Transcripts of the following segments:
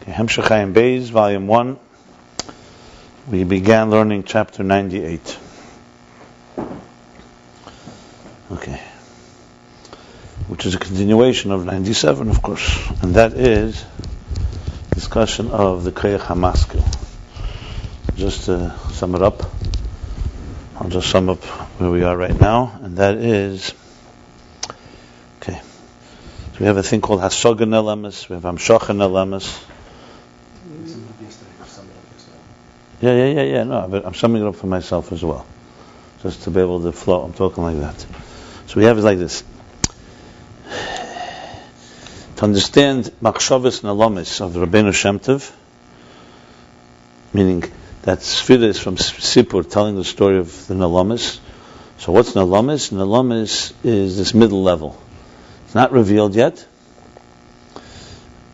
Ayin Beis, Volume 1. We began learning chapter 98. Okay. Which is a continuation of 97, of course. And that is discussion of the koach hamaskil. Just to sum it up, I'll just sum up where we are right now, and that is, okay. So we have a thing called hasogan elemes, we have hamshachan elemes. Yeah. No, but I'm summing it up for myself as well, just to be able to flow. I'm talking like that. So we have it like this. To understand machshavas nalamis of the Rabbeinu Shem Tov, meaning that Sefirah is from Sipur, telling the story of the nalamis. So what's nalamis? Nalamis is this middle level. It's not revealed yet,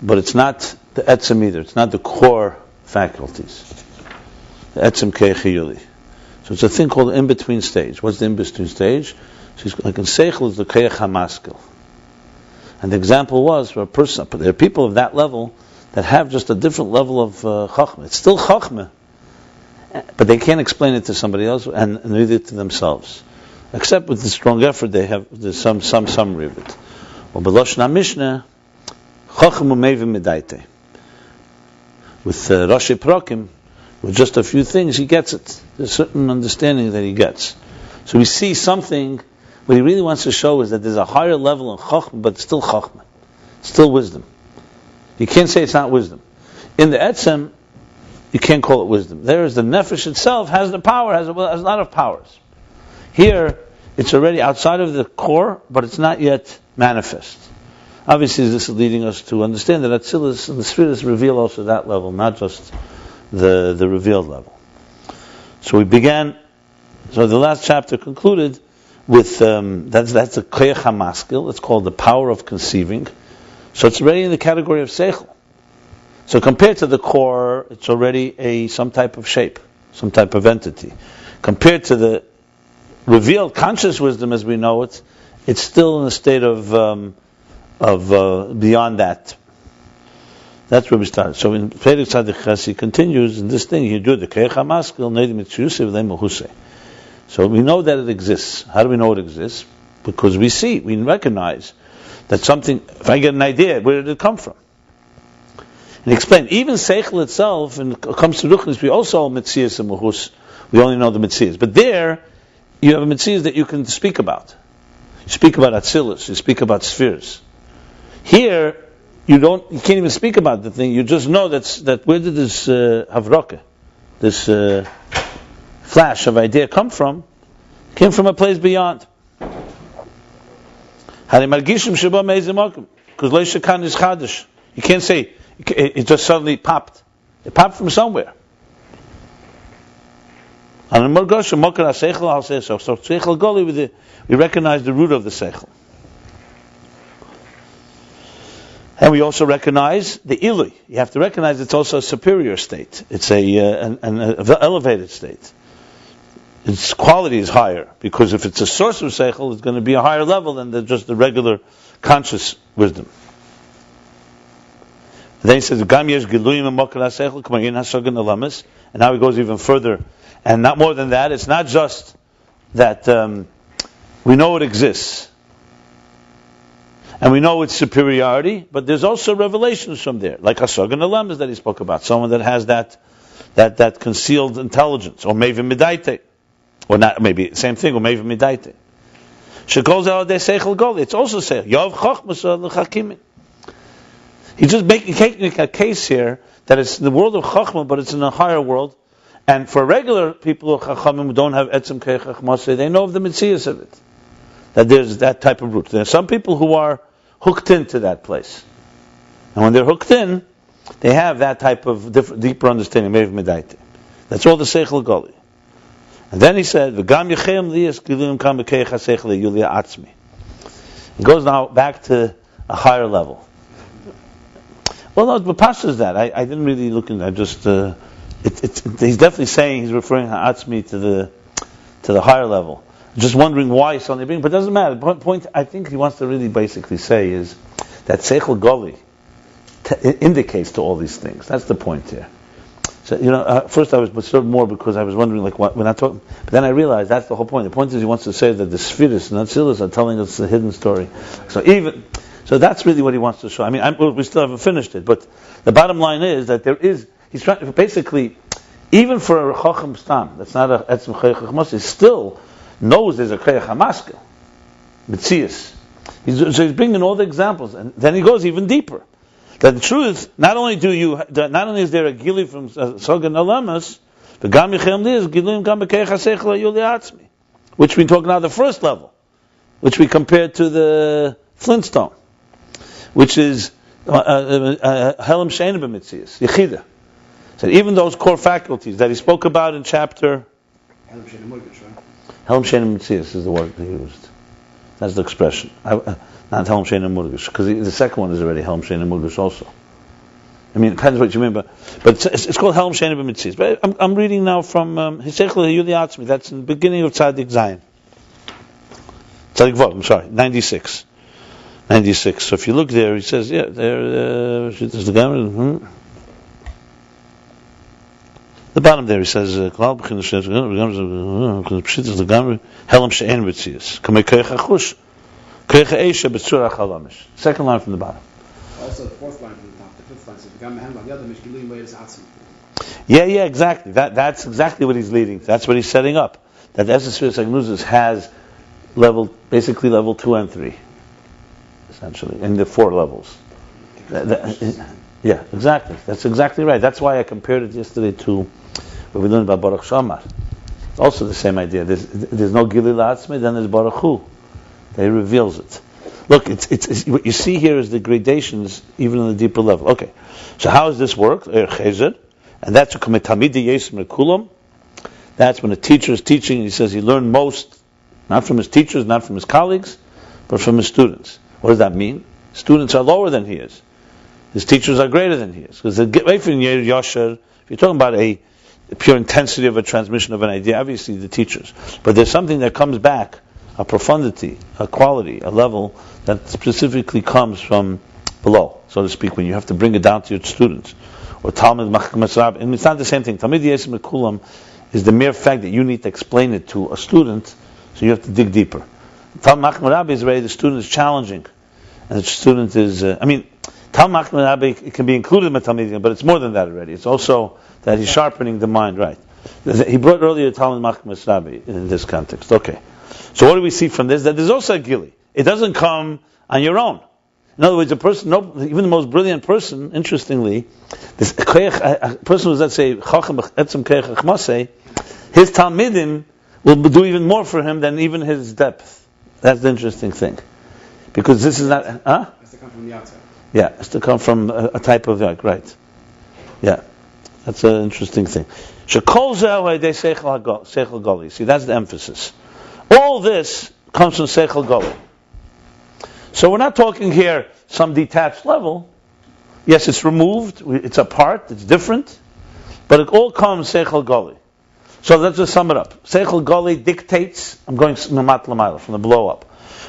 but it's not the etzem either. It's not the core faculties. The etzem keich. So it's a thing called in-between stage. What's the in-between stage? So like in seichel is the koach hamaskil. And the example was for a person, there are people of that level that have just a different level of chachma. It's still chachma, but they can't explain it to somebody else and neither to themselves. Except with the strong effort, there's some summary of it. Well, b'loshna mishnah, chachma mevim midaite. With Rashi Prakim, with just a few things, he gets it. There's a certain understanding that he gets. So we see something. What he really wants to show is that there's a higher level of chachma, but it's still chachma, still wisdom. You can't say it's not wisdom. In the etzem, you can't call it wisdom. There is the nefesh itself has the power, has a lot of powers. Here, it's already outside of the core, but it's not yet manifest. Obviously, this is leading us to understand that Atzilus and the Sefirot reveal also that level, not just the revealed level. So we began. So the last chapter concluded with that's a koach hamaskil. It's called the power of conceiving. So it's already in the category of seichel. So compared to the core, it's already some type of shape, some type of entity. Compared to the revealed conscious wisdom as we know it, it's still in a state of beyond that. That's where we started. So in Perek Tzaddik he continues in this thing. You do the koach hamaskil neidim mitzuyusev le'mehus. So we know that it exists. How do we know it exists? Because we recognize that something, if I get an idea, where did it come from? And he explained, even seichel itself, and it comes to ruchnis, we also have mitziyas and mehus. We only know the mitziyas. But there, you have a mitziyas that you can speak about. You speak about atzilus, you speak about spheres. Here, you can't even speak about the thing, you just know that where did this havroke, this flash of idea come from? Came from a place beyond. Because you can't say it just suddenly popped. It popped from somewhere. So seichel goli, we recognize the root of the seichel. And we also recognize the ilui. You have to recognize it's also a superior state. It's an elevated state. Its quality is higher, because if it's a source of seichel, it's going to be a higher level than just the regular conscious wisdom. Then he says, "Gam yesh giluyim mokar seichel k'mayin hasogan alamis," and now he goes even further, and not more than that. It's not just that we know it exists, and we know its superiority, but there's also revelations from there, like hasogan alamis that he spoke about, someone that has that concealed intelligence, or maybe midaite. Or not, maybe same thing, or maybe midaite. Shekol zeh seichel goli. It's also seichel. Yav chachmas l'chakimin. He's just making a case here that it's the world of chachma, but it's in a higher world. And for regular people of chachamim who don't have etzem koach hamaskil, they know of the mitzvahs of it. That there's that type of root. There are some people who are hooked into that place, and when they're hooked in, they have that type of deeper understanding. Maybe midaite. That's all the seichel goli. And then he said, "V'gam yechem liyas giluyim kam b'koach haseichel yulia atzmi." It goes now back to a higher level. Well, no, but Pasha is that. I didn't really look into that. Just he's definitely saying he's referring atzmi to the higher level. Just wondering why suddenly being, but it doesn't matter. The point I think he wants to really basically say is that seichel goli indicates to all these things. That's the point here. So, first I was disturbed more because I was wondering, when I talk, but then I realized that's the whole point. The point is he wants to say that the Sefirot and Atzilis are telling us the hidden story. So that's really what he wants to show. I mean, we still haven't finished it, but the bottom line is that he's trying to basically, even for a Chacham Stam, that's not a Etzem Koach Chachmas, he still knows there's a Koach HaMaskil, Metzias. So he's bringing all the examples, and then he goes even deeper. That the truth, not only is there a gili from Zokon Alamas, but Gam Yichem is Gilim Gam Bekeich HaSeichel Yuli Atzmi, which we talk now the first level, which we compared to the Flintstone, which is Helem Sheina B'Mitzias, Yechida. So even those core faculties that he spoke about in chapter Helem Sheina B'Mitzias is the word he used. That's the expression. Not Helem Sheina Murgish, because the second one is already Helem Sheina Murgish also. I mean, it depends what you mean, but it's called Helem Sheina B'Mitzias. But I'm reading now from Hiseichel Yuli Atzmi. That's in the beginning of Tzadik Zayin. Tzadik Vav, I'm sorry, 96. 96. So if you look there, he says, the bottom there, he says, Helem Sheina B'Mitzias. Kamei Koach HaChush. Second line from the bottom. Also the fourth line from the top, the fifth line says, yeah, exactly. That's exactly what he's leading. That's what he's setting up. That the Sefirot Agnuzis has basically level 2 and 3, essentially, in the 4 levels. Yeah, exactly. That's exactly right. That's why I compared it yesterday to what we learned about Baruch Shamar. It's also the same idea. There's no Gili La'atzmi, then there's Baruch Hu. He reveals it. Look, it's what you see here is the gradations, even on the deeper level. Okay, so how does this work? And that's that's when a teacher is teaching, and he says he learned most, not from his teachers, not from his colleagues, but from his students. What does that mean? Students are lower than he is. His teachers are greater than he is. Because if you're talking about a pure intensity of a transmission of an idea, obviously the teachers. But there's something that comes back, a profundity, a quality, a level that specifically comes from below, so to speak, when you have to bring it down to your students. Or Talmud Machmas Rab, and it's not the same thing. Talmid Yesim Kulam is the mere fact that you need to explain it to a student, so you have to dig deeper. Talmud Machmas Rab is already the student is challenging, and the student is, Talmud Machmas Rab, it can be included in the Talmud, but it's more than that already. It's also that he's sharpening the mind, right? He brought earlier Talmud Machmas Rabbi in this context. Okay. So what do we see from this? That there's also a gili. It doesn't come on your own. In other words, even the most brilliant person, interestingly, a person who's, let's say, Chacham Etzem Koach Chachmasei, his Talmidim will do even more for him than even his depth. That's the interesting thing. Because this is not... It has to come from the outside. Yeah, it has to come from a type of... Right. Yeah. That's an interesting thing. Shekol Zeh Ha'idei Seichel Gali. See, that's the emphasis. All this comes from Seichel Gali. So we're not talking here some detached level. Yes, it's removed, it's apart, it's different, but it all comes Seichel Gali. So let's just sum it up. Seichel Gali dictates, I'm going Namat Lamayla, from the below up.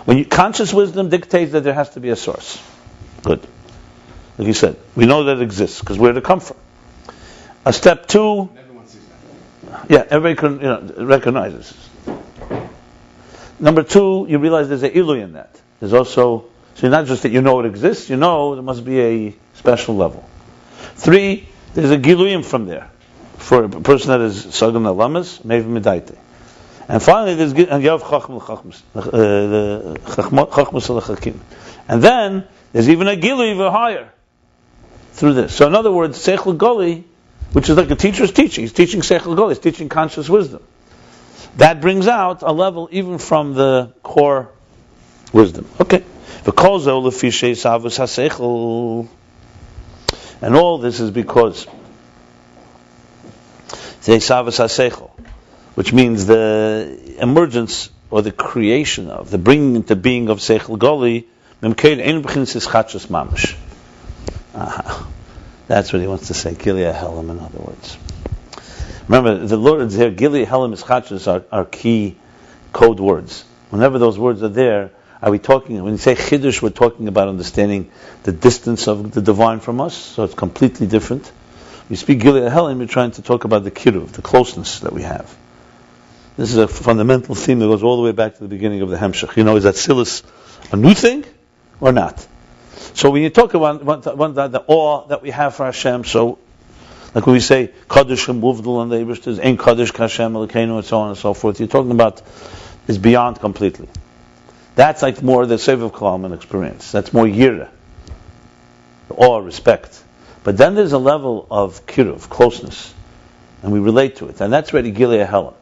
When conscious wisdom dictates that there has to be a source. Good. Like you said, we know that it exists, because where did it come from? A step 2, everyone sees that. Yeah, everybody recognizes. Number 2, you realize there's an ilui in that. There's also, so not just that you know it exists, you know there must be a special level. 3, there's a giluyim from there. For a person that is Sagan Alamas, Mev Medaite. And finally, there's Yav Chachmas Al-Chakim. And then, there's even a gilui higher through this. So in other words, Seichel Gali, which is like a teacher's teaching. He's teaching Seichel Gali, he's teaching conscious wisdom. That brings out a level even from the core wisdom. Okay. And all this is because which means the emergence or the creation of, the bringing into being of Seichel Gali, that's what he wants to say. Gilead Helam, in other words. Remember, the Lord's here, Gilead Helam Ischachas are key code words. Whenever those words are there, Are we talking, when you say Chiddush, we're talking about understanding the distance of the divine from us, so it's completely different. We speak Gilei Helam, we're trying to talk about the Kiruv, the closeness that we have. This is a fundamental theme that goes all the way back to the beginning of the Hemshech. Is Atzilus a new thing or not? So when you talk about the awe that we have for Hashem, so like when we say Kaddish and Muvdal and the Eibishter, Ein Kaddish Kashem Elokeinu, and so on and so forth, you're talking about is beyond completely. That's like more the Sev of Kalam experience. That's more Yira, awe, respect. But then there's a level of Kiruv, closeness, and we relate to it, and that's already Gilei Helam.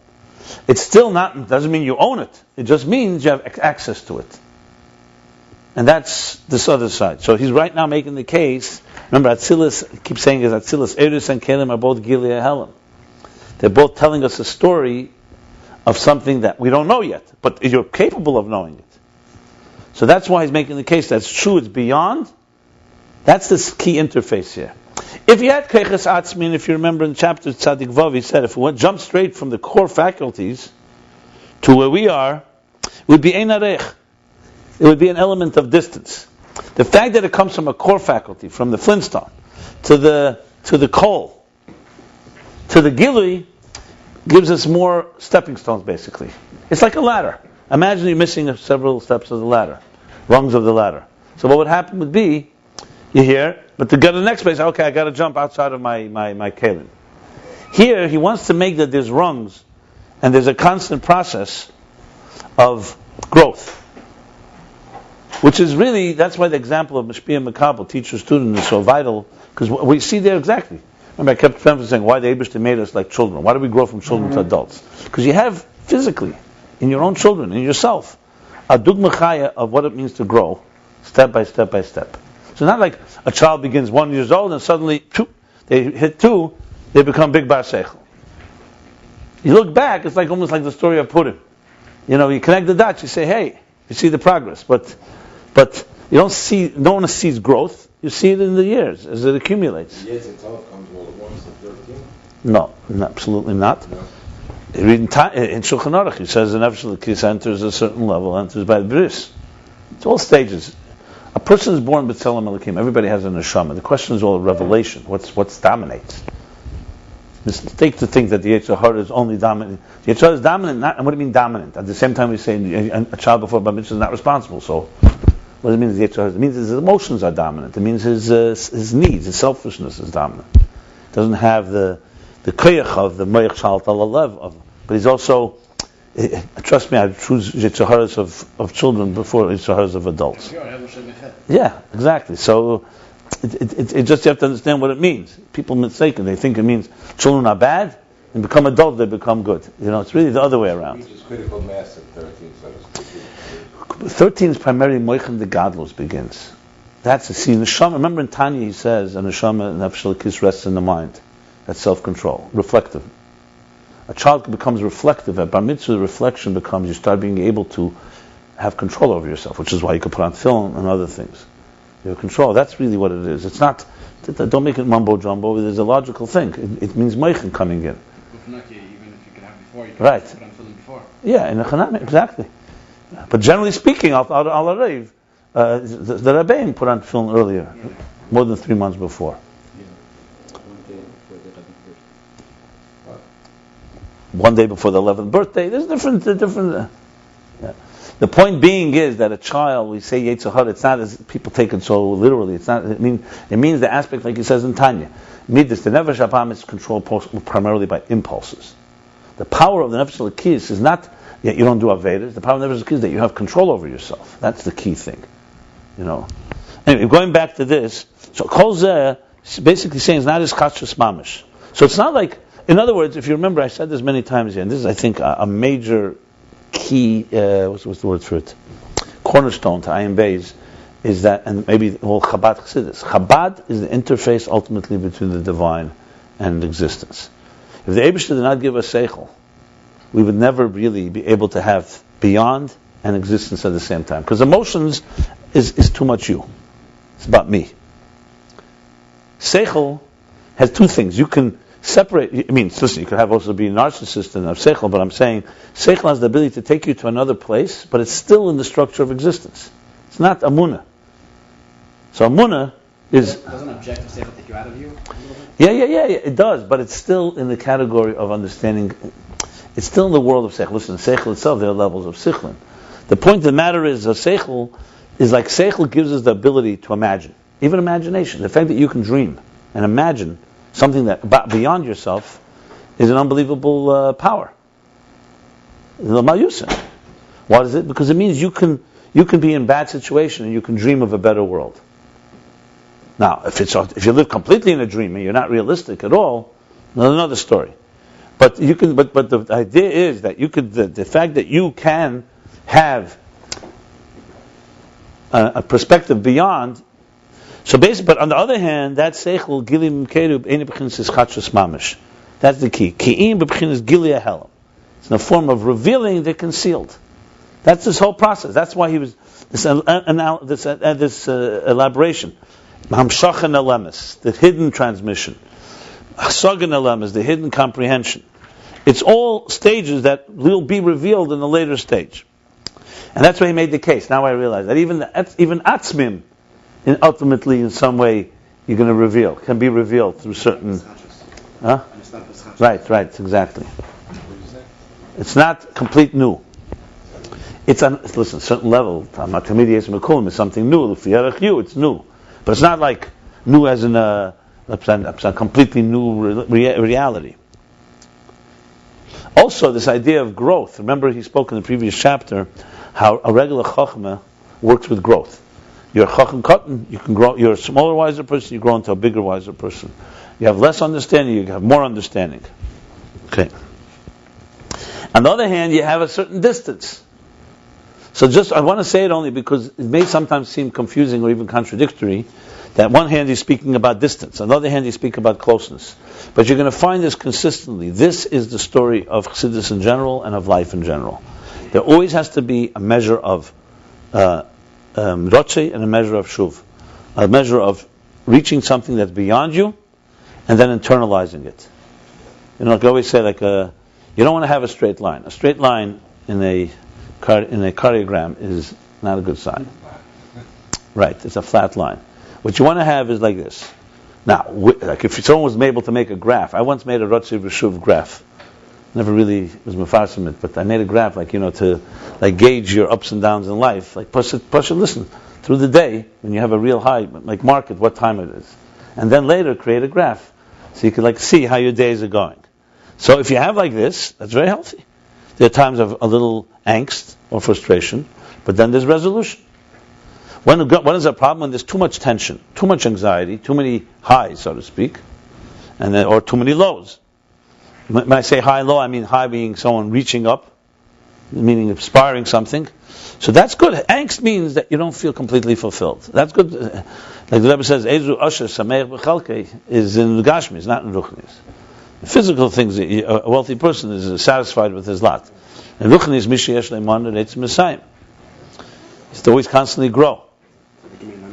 It's still not, doesn't mean you own it. It just means you have access to it. And that's this other side. So he's right now making the case. Remember, Atzilus, keeps saying is Atzilus, Eris and Kelim are both Gilei Helam. They're both telling us a story of something that we don't know yet, but you're capable of knowing it. So that's why he's making the case that's true, it's beyond. That's the key interface here. If you had Keches Atzmin, if you remember in chapter Tzadik Vav, he said, if we jump straight from the core faculties to where we are, it would be Ein Arech. It would be an element of distance. The fact that it comes from a core faculty, from the flintstone, to the coal, to the Gilui, gives us more stepping stones, basically. It's like a ladder. Imagine you're missing several steps of the ladder, rungs of the ladder. So what would happen would be, you're here, but to get to the next place, okay, I got to jump outside of my kelim. Here, he wants to make that there's rungs, and there's a constant process of growth. Which is really, that's why the example of Mashpia and Makabel, teacher-student, is so vital, because we see there exactly. Remember, I kept emphasizing why the Eibishter made us like children. Why do we grow from children to adults? Because you have physically, in your own children, in yourself, a dugma chaya of what it means to grow, step by step by step. So not like a child begins 1 year old and suddenly, they hit 2, they become big bar seichel. You look back, it's like almost like the story of Purim. You connect the dots, you say, hey, you see the progress, but you don't see, no one sees growth, you see it in the years, as it accumulates. The years itself comes all at once at 13? No, absolutely not. No. In Shulchan Aruch, he says the Nefesh L'Kis enters a certain level, enters by the Bris. It's all stages. A person is born B'Tselem Elokim. Everybody has a neshama. The question is all revelation. What's dominates? Mistake to think that the Yetzer Hara is only dominant. The Yetzer Hara is dominant, and what do you mean dominant? At the same time we say a child before Bar Mitzvah is not responsible. So what does it mean the Yetzer Hara? It means his emotions are dominant. It means his needs, his selfishness is dominant. It doesn't have the koach of the Moich Shalt Alalev, but he's also, trust me, I choose Yetzer Haras of children before Yetzer Haras of adults. Yeah, exactly. So it just, you have to understand what it means. People mistaken, they think it means children are bad, and become adults, they become good. It's really the other way around. Which is critical mass at 13, so to speak. 13 is primarily Moichem the Gadlus begins. That's the scene. Remember in Tanya he says, a neshama Nefesh L'Kis rests in the mind. That's self-control, reflective. A child becomes reflective. At Bar Mitzvah, the reflection becomes you start being able to have control over yourself, which is why you can put on film and other things. You have control. That's really what it is. It's not, don't make it mumbo jumbo. There's a logical thing. It means Moichem coming in. Even if you could have before, you can right. put on film before. Yeah, in the Chanami, exactly. But generally speaking, the Rabbi put on film earlier, more than 3 months before. One day before the 11th birthday. There's different. Yeah. The point being is that a child, we say Yetzer Hara, it's not as people take it so literally. It's not. It means the aspect like he says in Tanya. Midas, the Nefesh Apam is controlled primarily by impulses. The power of the Nefesh L'Kis is not that you don't do Avedas. The power of the Nefesh L'Kis is that you have control over yourself. That's the key thing. Anyway, going back to this, so Kol Zeh is basically saying it's not as Kashrus Mamish. So it's not like, in other words, if you remember, I said this many times here, and this is, I think, a major key, what's the word for it? Cornerstone to Ayin Beis, is that, and maybe all Chabad Chassidus. Chabad is the interface ultimately between the divine and existence. If the Eibishter did not give us Seichel, we would never really be able to have beyond and existence at the same time. Because emotions is too much you. It's about me. Seichel has two things. You can separate. I mean, listen, you could have also be a narcissist and have seichel, but I'm saying seichel has the ability to take you to another place, but it's still in the structure of existence. It's not amunah. So amunah is... Doesn't objective seichel take you out of you? Yeah, it does, but it's still in the category of understanding. It's still in the world of seichel. Listen, seichel itself, there are levels of sichlin. The point of the matter is, a seichel is like seichel gives us the ability to imagine. Even imagination. The fact that you can dream and imagine something that beyond yourself is an unbelievable power. Why is it? Because it means you can be in a bad situation and you can dream of a better world. Now, if you live completely in a dream and you're not realistic at all, another story. But you can. But the idea is that you could. The fact that you can have a perspective beyond. So basically, but on the other hand, that seichel gilim kerub ene b'chinas is chadshus mamish. That's the key. Ki'im b'chinas gilia helam. It's in a form of revealing the concealed. That's this whole process. That's why he was this elaboration. Hamshachan elemis, the hidden transmission. Hasagan elemis, the hidden comprehension. It's all stages that will be revealed in a later stage. And that's why he made the case. Now I realize that even atzmim, ultimately in some way, you're going to reveal, can be revealed through certain... Huh? Right, exactly. It's not complete new. It's on, listen, certain level, is something new. It's new. But it's not like new as in a completely new reality. Also, this idea of growth. Remember, he spoke in the previous chapter how a regular chachma works with growth. You're a chacham katan, you can grow. You're a smaller, wiser person, you grow into a bigger, wiser person. You have less understanding, you have more understanding. Okay. On the other hand, you have a certain distance. So I want to say it only because it may sometimes seem confusing or even contradictory that on one hand he's speaking about distance, on the other hand he's speaking about closeness. But you're going to find this consistently. This is the story of Chassidus in general and of life in general. There always has to be a measure of roche and a measure of shuv. A measure of reaching something that's beyond you and then internalizing it. You know, like I always say, you don't want to have a straight line. A straight line in a cardiogram is not a good sign. Right, it's a flat line. What you want to have is like this. Now, like if someone was able to make a graph, I once made a Rotzi V'Shuv graph. Never really was mefarsim it, but I made a graph to gauge your ups and downs in life. Like Pasha, listen, through the day, when you have a real high, mark it what time it is. And then later create a graph. So you can see how your days are going. So if you have like this, that's very healthy. There are times of a little angst or frustration, but then there's resolution. When is a problem? When there's too much tension, too much anxiety, too many highs, so to speak, or too many lows. When I say high and low, I mean high being someone reaching up, meaning aspiring something. So that's good. Angst means that you don't feel completely fulfilled. That's good. Like the Rabbi says, Ezu Asher Sameach B'Chalkei is in Gashmi, it's not in Ruchnis. The physical things, a wealthy person is satisfied with his lot. And Ruchnis Mishiyesh Leiman and Eitz Mesayim. It's to always constantly grow.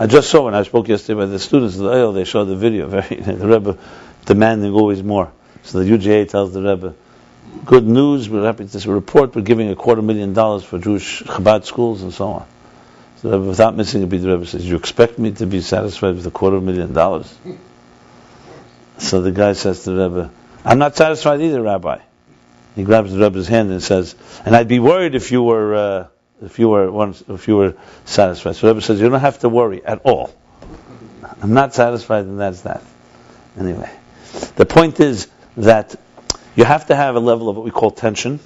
I just saw when I spoke yesterday by the students of the oil, they showed the video, the Rebbe demanding always more. So the UJA tells the Rebbe, good news, we're happy to report, we're giving $250,000 for Jewish Chabad schools and so on. So the Rebbe, without missing a beat, the Rebbe says, you expect me to be satisfied with $250,000? So the guy says to the Rebbe, I'm not satisfied either, Rabbi. He grabs the Rebbe's hand and says, and I'd be worried if you were satisfied. So the Rebbe says, you don't have to worry at all. I'm not satisfied, and that's that. Anyway, the point is that you have to have a level of what we call tension.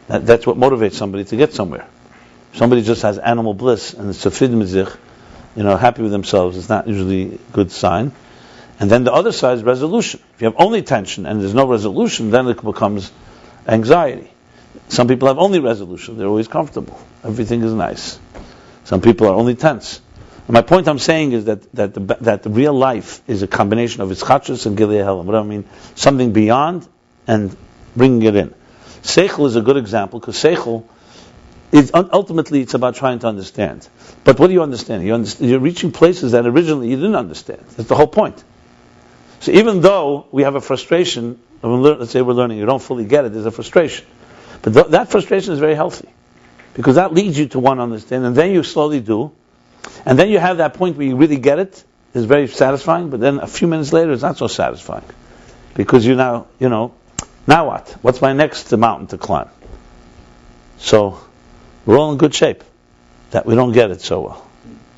That's what motivates somebody to get somewhere. If somebody just has animal bliss and it's safid mizich, happy with themselves, it's not usually a good sign. And then the other side is resolution. If you have only tension and there's no resolution, then it becomes anxiety. Some people have only resolution; they're always comfortable. Everything is nice. Some people are only tense. And my point I'm saying is that the real life is a combination of ischachus and gilei helam. What do I mean? Something beyond and bringing it in. Seichel is a good example because seichel is ultimately it's about trying to understand. But what do you understand? You're reaching places that originally you didn't understand. That's the whole point. So even though we have a frustration, let's say we're learning, you don't fully get it, there's a frustration. But that frustration is very healthy. Because that leads you to want to understand, and then you slowly do. And then you have that point where you really get it, it's very satisfying, but then a few minutes later it's not so satisfying. Because you now what? What's my next mountain to climb? So, we're all in good shape. That we don't get it so well.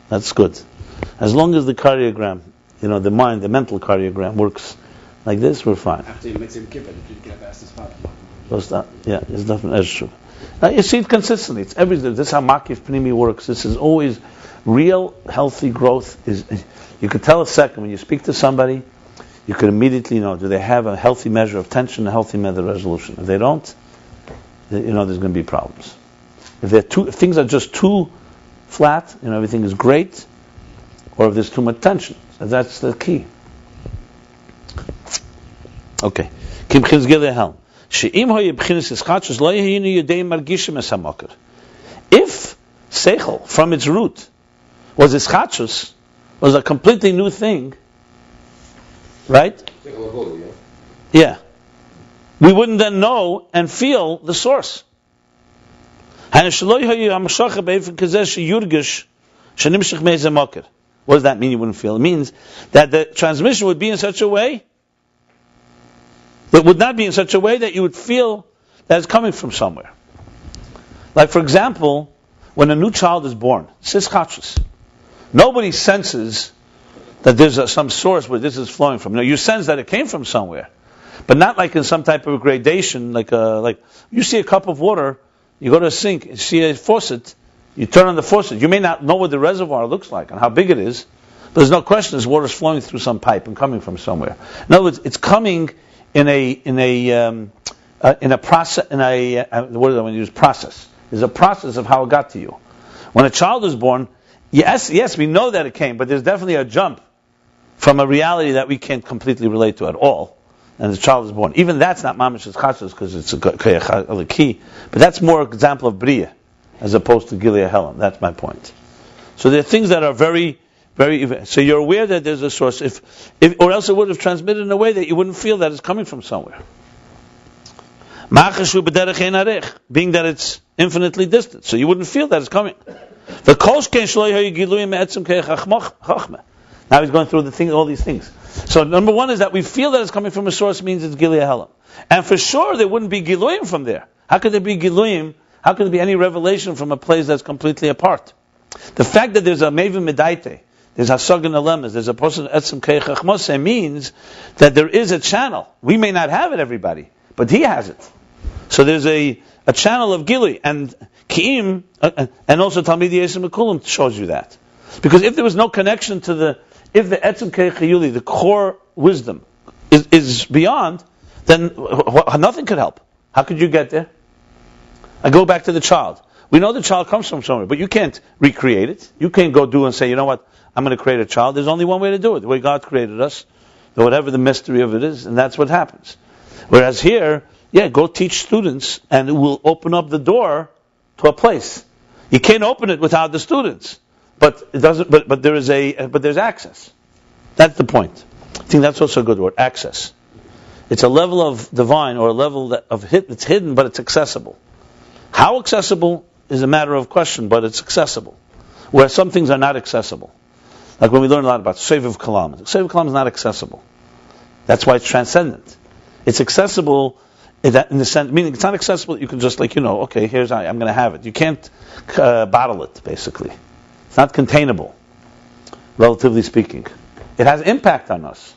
That's good. As long as the cardiogram, the mind, the mental cardiogram works like this, we're fine. After you mitzvah kippur, did you get past this part? It's definitely true. Now you see it consistently. It's everything. This is how Makif Pnimi works. This is always real, healthy growth. You could tell a second when you speak to somebody, you could immediately know, do they have a healthy measure of tension, a healthy measure of resolution? If they don't, there's going to be problems. If things are just too flat, everything is great, or if there's too much tension, so that's the key. Okay. If seichel from its root was ischachus, was a completely new thing, right? Yeah. We wouldn't then know and feel the source. What does that mean you wouldn't feel? It means that the transmission would be in such a way, it would not be in such a way that you would feel that it's coming from somewhere. Like, for example, when a new child is born, sischachus, nobody senses that there's some source where this is flowing from. You sense that it came from somewhere, but not like in some type of gradation. Like you see a cup of water, you go to a sink, you see a faucet, you turn on the faucet. You may not know what the reservoir looks like and how big it is, but there's no question this water is flowing through some pipe and coming from somewhere. In other words, it's coming in a process. What do I use? Process. There's a process of how it got to you. When a child is born, yes, we know that it came, but there's definitely a jump from a reality that we can't completely relate to at all. And the child is born. Even that's not mamish chassus because it's a key, but that's more example of bria as opposed to Gilead Helen. That's my point. So there are things that are very, very. So you're aware that there's a source, if or else it would have transmitted in a way that you wouldn't feel that it's coming from somewhere. Being that it's infinitely distant, so you wouldn't feel that it's coming. Now he's going through all these things. So number one is that we feel that it's coming from a source means it's Gilead Helen. And for sure there wouldn't be Giluyim from there. How could there be Giluyim? How could there be any revelation from a place that's completely apart? The fact that there's a Mevim Medaite, there's Hasagan Alemas, there's a person Etzem Keichach Moshe means that there is a channel. We may not have it, everybody, but he has it. So there's a channel of Gilui, and Ki'im, and also Talmid Yesem Mekulim shows you that. Because if there was no connection to if the Etzem Keichayuli, the core wisdom, is beyond, then nothing could help. How could you get there? I go back to the child. We know the child comes from somewhere, but you can't recreate it. You can't go do and say, you know what, I'm going to create a child. There's only one way to do it, the way God created us, whatever the mystery of it is, and that's what happens. Whereas here, go teach students, and it will open up the door to a place. You can't open it without the students, but it doesn't. But there's access. That's the point. I think that's also a good word, access. It's a level of divine, or a level it's hidden, but it's accessible. How accessible is a matter of question, but it's accessible. Where some things are not accessible. Like when we learn a lot about Seviv Kalam. Seviv Kalam is not accessible. That's why it's transcendent. It's accessible in the sense, meaning it's not accessible that you can just okay, here's I'm going to have it. You can't bottle it, basically. It's not containable, relatively speaking. It has impact on us.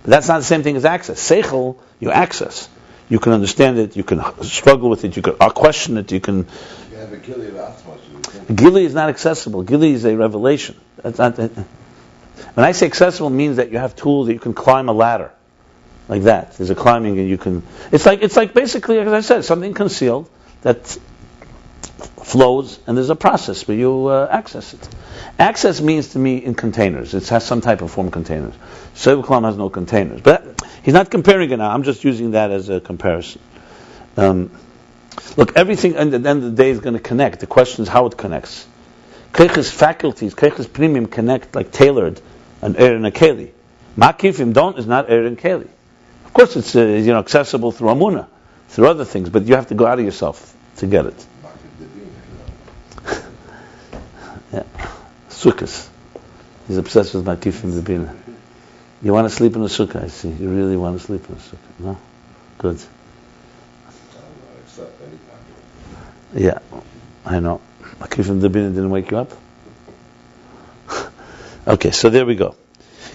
But that's not the same thing as access. Seichel, you access. You can understand it, you can struggle with it, you can question it, you can... You have a Gilead Atmos. Gilead is not accessible. Gilead is a revelation. That's not... When I say accessible, it means that you have tools that you can climb a ladder. Like that. There's a climbing and you can... It's like basically, as I said, something concealed that flows, and there's a process where you access it. Access means to me in containers. It has some type of form containers. Seviv Kalam has no containers. But he's not comparing it now. I'm just using that as a comparison. Look, everything at the end of the day is going to connect. The question is how it connects. Keich's faculties, Keich's premium connect like tailored an and a keli. Makifim don't is not Erin Keli. Of course, it's accessible through Amunah, through other things, but you have to go out of yourself to get it. Yeah, Sukkos. He's obsessed with Makifim the Bina. You want to sleep in a sukkah, I see. You really want to sleep in a sukkah, no? Good. Yeah, I know. Makifim the Bina didn't wake you up? Okay, so there we go.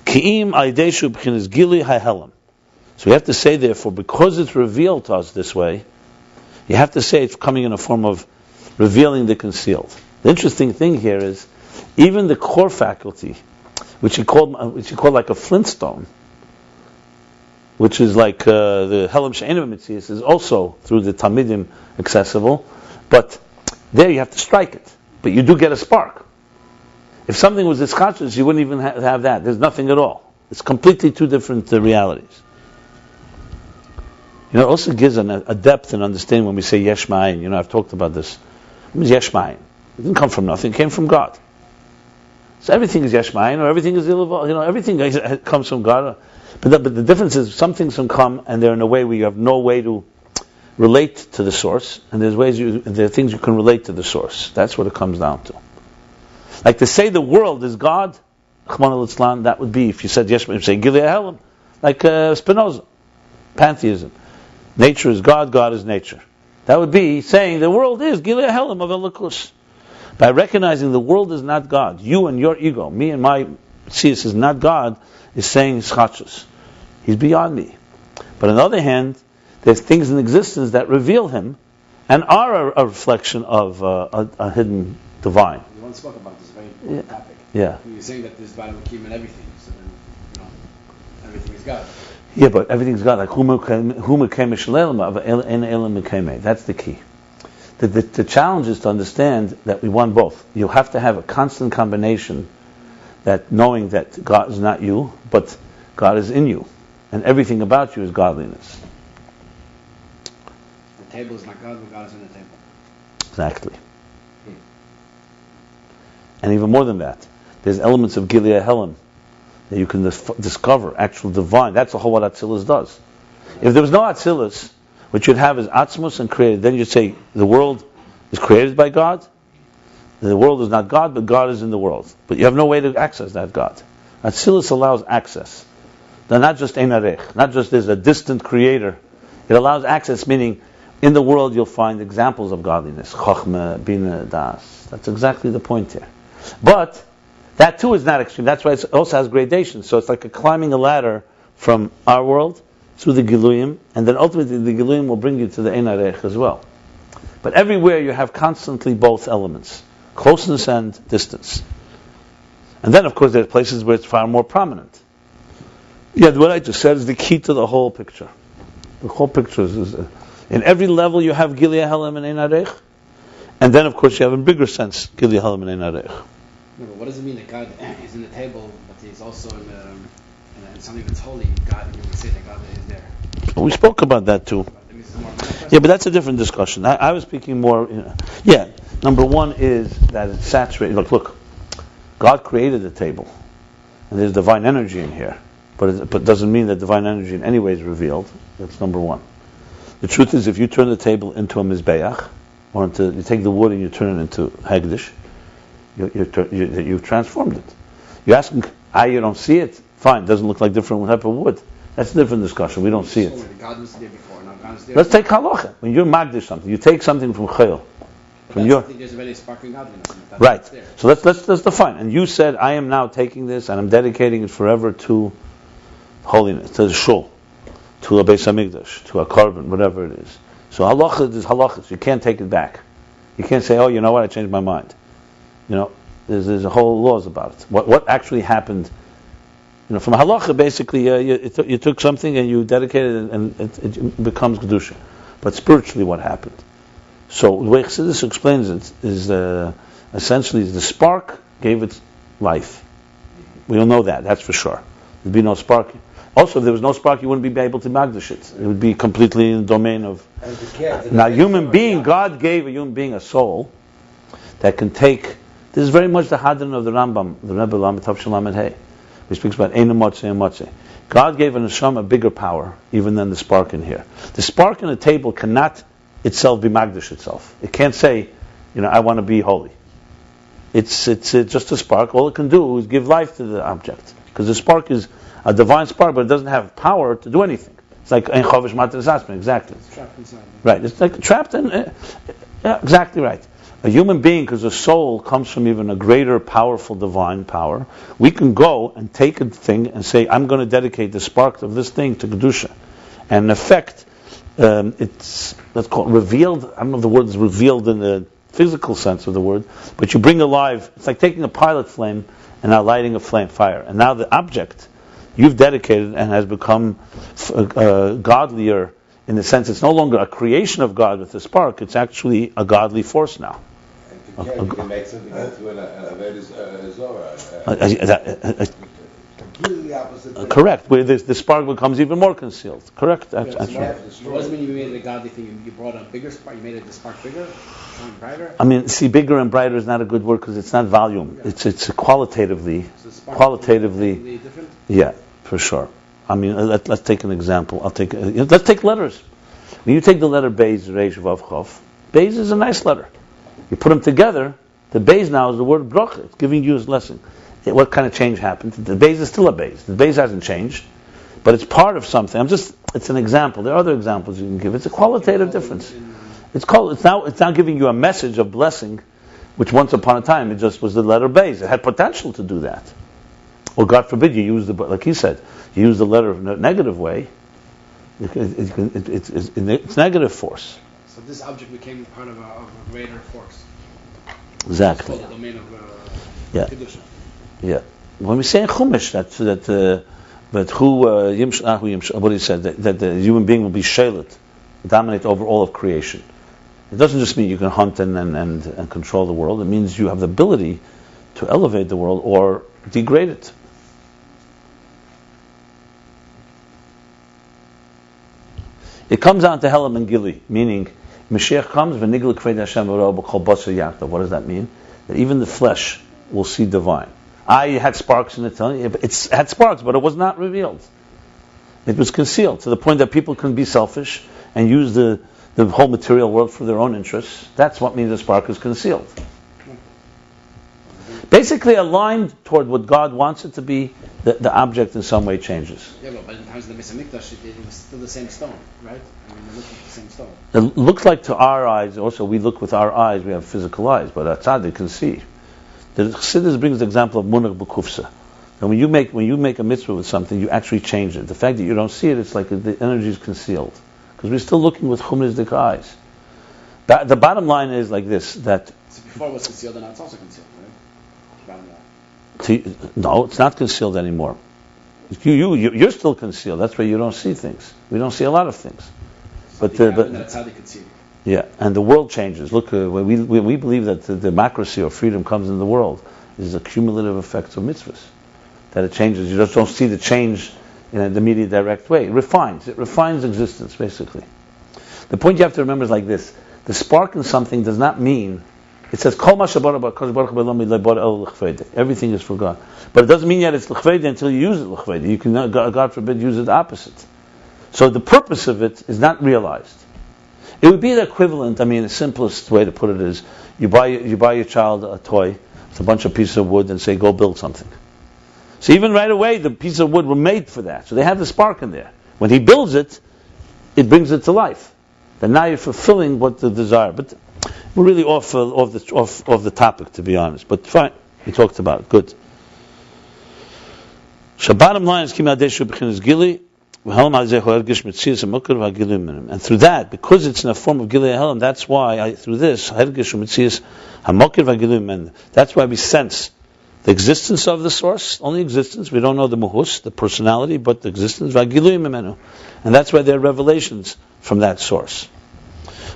Ki'im aideshu b'chinas gili ha'helam. So we have to say, therefore, because it's revealed to us this way, you have to say it's coming in a form of revealing the concealed. The interesting thing here is, even the core faculty, which you call like a flintstone, which is like the helam she'enim mitzias, is also through the Talmidim accessible, but there you have to strike it. But you do get a spark. If something was ischachus, you wouldn't even have that. There's nothing at all. It's completely two different realities. It also gives a depth and understanding when we say yesh ma'ayin. I've talked about this. What means yesh ma'ayin? It didn't come from nothing. It came from God. So everything is yesh ma'ayin, or everything is everything comes from God. But the difference is some things can come and they're in a way where you have no way to relate to the source, and there are things you can relate to the source. That's what it comes down to. Like to say the world is God, that would be, if you said yesh ma'ayin, say Gilei Helam, like Spinoza, pantheism. Nature is God, God is nature. That would be saying the world is Gilei Helam of Elokus. By recognizing the world is not God, you and your ego, me and my Tzias is not God, is saying Schachus. He's beyond me. But on the other hand, there's things in existence that reveal Him and are a reflection of a hidden divine. You once spoke about this very important topic. Yeah. You're saying that there's Balakim and everything, so then, everything is God. Yeah, but everything's God. Like that's the key. The challenge is to understand that we want both. You have to have a constant combination, that knowing that God is not you, but God is in you, and everything about you is godliness. The table is not God, but God is in the table. Exactly. And even more than that, there's elements of Gilei Helam that you can discover, actual divine. That's the whole what Atzilus does. If there was no Atzilus, what you'd have is Atzmus and created. Then you'd say the world is created by God. The world is not God, but God is in the world. But you have no way to access that God. Atzilus allows access. They're not just Ein Arech, not just there's a distant creator. It allows access, meaning in the world you'll find examples of godliness. Chochmah, Bina, Das. That's exactly the point here. But that too is not extreme. That's why it also has gradations. So it's like climbing a ladder from our world through the Giluyim, and then ultimately the Giluyim will bring you to the Ein Arech as well. But everywhere you have constantly both elements, closeness and distance. And then of course there are places where it's far more prominent. Yeah, what I just said is the key to the whole picture. The whole picture is in every level you have Gilei Helam and Ein Arech, and then of course you have in bigger sense Gilei Helam and Ein Arech. No, but what does it mean that God is in the table, but He's also in something that's holy? God, you would say that God is there. We spoke about that too. Yeah, but that's a different discussion. I was speaking more. Yeah, number one is that it's saturated. Look, God created the table, and there's divine energy in here, but it doesn't mean that divine energy in any way is revealed. That's number one. The truth is, if you turn the table into a mizbeach, or you take the wood and you turn it into hegdish, you've transformed it. You ask him, you don't see it? Fine, doesn't look like different type of wood. That's a different discussion. We don't see it. God was there before. Now God is there. Let's take halacha. When you're magdish something, you take something from chayil. There's already sparkling godliness. Right. So let's define. And you said, I am now taking this and I'm dedicating it forever to holiness, to the shul, to a Beis Hamikdash, to a korban, whatever it is. So halacha is halacha. You can't take it back. You can't say, you know what, I changed my mind. There's a whole laws about it. What actually happened? From halacha, basically, you took something and you dedicated it, and it becomes kedusha. But spiritually, what happened? So the way Chassidus explains it is essentially the spark gave it life. We all know that. That's for sure. There'd be no spark. Also, if there was no spark, you wouldn't be able to magdash it. It would be completely in the domain of. Now, God gave a human being a soul that can take. This is very much the hadron of the Rambam, the Rebbe Lamed Tav Shalom Hey. He speaks about Eina Motzei and Motzei. God gave an neshama a bigger power even than the spark in here. The spark in a table cannot itself be magdish itself. It can't say, I want to be holy. It's just a spark. All it can do is give life to the object. Because the spark is a divine spark, but it doesn't have power to do anything. It's like Ein Chovish Matres Asmin, exactly. It's trapped inside. Right, it's like trapped in... yeah, exactly right. A human being, because the soul comes from even a greater, powerful, divine power, we can go and take a thing and say, I'm going to dedicate the spark of this thing to Kedusha. And in effect, it's, let's call it revealed. I don't know if the word is revealed in the physical sense of the word, but you bring alive, it's like taking a pilot flame and now lighting a fire. And now the object you've dedicated and has become godlier in the sense it's no longer a creation of God with the spark, it's actually a godly force now. You can make something into a very Zorah. Completely opposite thing. Correct, where the spark becomes even more concealed. Correct, that's right. It wasn't when you made it a godly thing, you brought a bigger spark, you made it the spark bigger, shine brighter? I mean, see, bigger and brighter is not a good word because it's not volume. Yeah. It's qualitatively. So the spark Qualitatively. different? Yeah, for sure. I mean, let's take an example. Let's take letters. When you take the letter Beis, Reish, Vav, Chof, Beis is a nice letter. You put them together, the Beis now is the word bracha. It's giving you his blessing. What kind of change happened? The Beis is still a Beis. The Beis hasn't changed, but it's part of something. It's an example. There are other examples you can give. It's a qualitative difference. It's now giving you a message of blessing, which once upon a time it just was the letter Beis. It had potential to do that. Or God forbid you use like he said, you use the letter in a negative way. It's negative force. So this object became part of a greater force. Exactly. It's called the domain of Yeah. Kedusha. Yeah. When we say in Chumash what he said, that the human being will be shalit, dominate over all of creation. It doesn't just mean you can hunt and control the world. It means you have the ability to elevate the world or degrade it. It comes down to Helam and Gili, meaning Mashiach comes, v'nigla kved Hashem v'ro b'chol basar Yaakov. What does that mean? That even the flesh will see divine. It had sparks in it. It had sparks, but it was not revealed. It was concealed to the point that people can be selfish and use the whole material world for their own interests. That's what means the spark is concealed. Basically aligned toward what God wants it to be, the object in some way changes. Yeah, but in times of the Beis Hamikdash, it was still the same stone, right? I mean, it looked like the same stone. It looks like to our eyes, also we look with our eyes, we have physical eyes, but a tzaddik can see. The Chassidus brings the example of munach b'kufsa. And when you make a mitzvah with something, you actually change it. The fact that you don't see it, it's like the energy is concealed. Because we're still looking with chumrizdik eyes. The bottom line is like this, that... So before it was concealed, and now it's also concealed, right? Bottom line. No, it's not concealed anymore. You're still concealed. That's why you don't see things. We don't see a lot of things. So that's how they could see it. Yeah, and the world changes. Look, when we believe that the democracy or freedom comes in the world, is a cumulative effect of mitzvahs. That it changes. You just don't see the change in an immediate direct way. It refines existence, basically. The point you have to remember is like this. The spark in something does not mean, it says, everything is for God. But it doesn't mean that it's l'chvede until you use it l'chvede. You can, God forbid, use it opposite. So the purpose of it is not realized. It would be the equivalent, the simplest way to put it is, you buy your child a toy, with a bunch of pieces of wood, and say, go build something. So even right away, the pieces of wood were made for that. So they have the spark in there. When he builds it, it brings it to life. Then now you're fulfilling what the desire. But we're really off the topic, to be honest. But fine, we talked about it. Good. So bottom line is Kimadeshu B'chinas Gili, and through that, because it's in a form of Gili Helam, that's why through this that's why we sense the existence of the source, only existence. We don't know the mehus, the personality, but the existence, and that's why there are revelations from that source.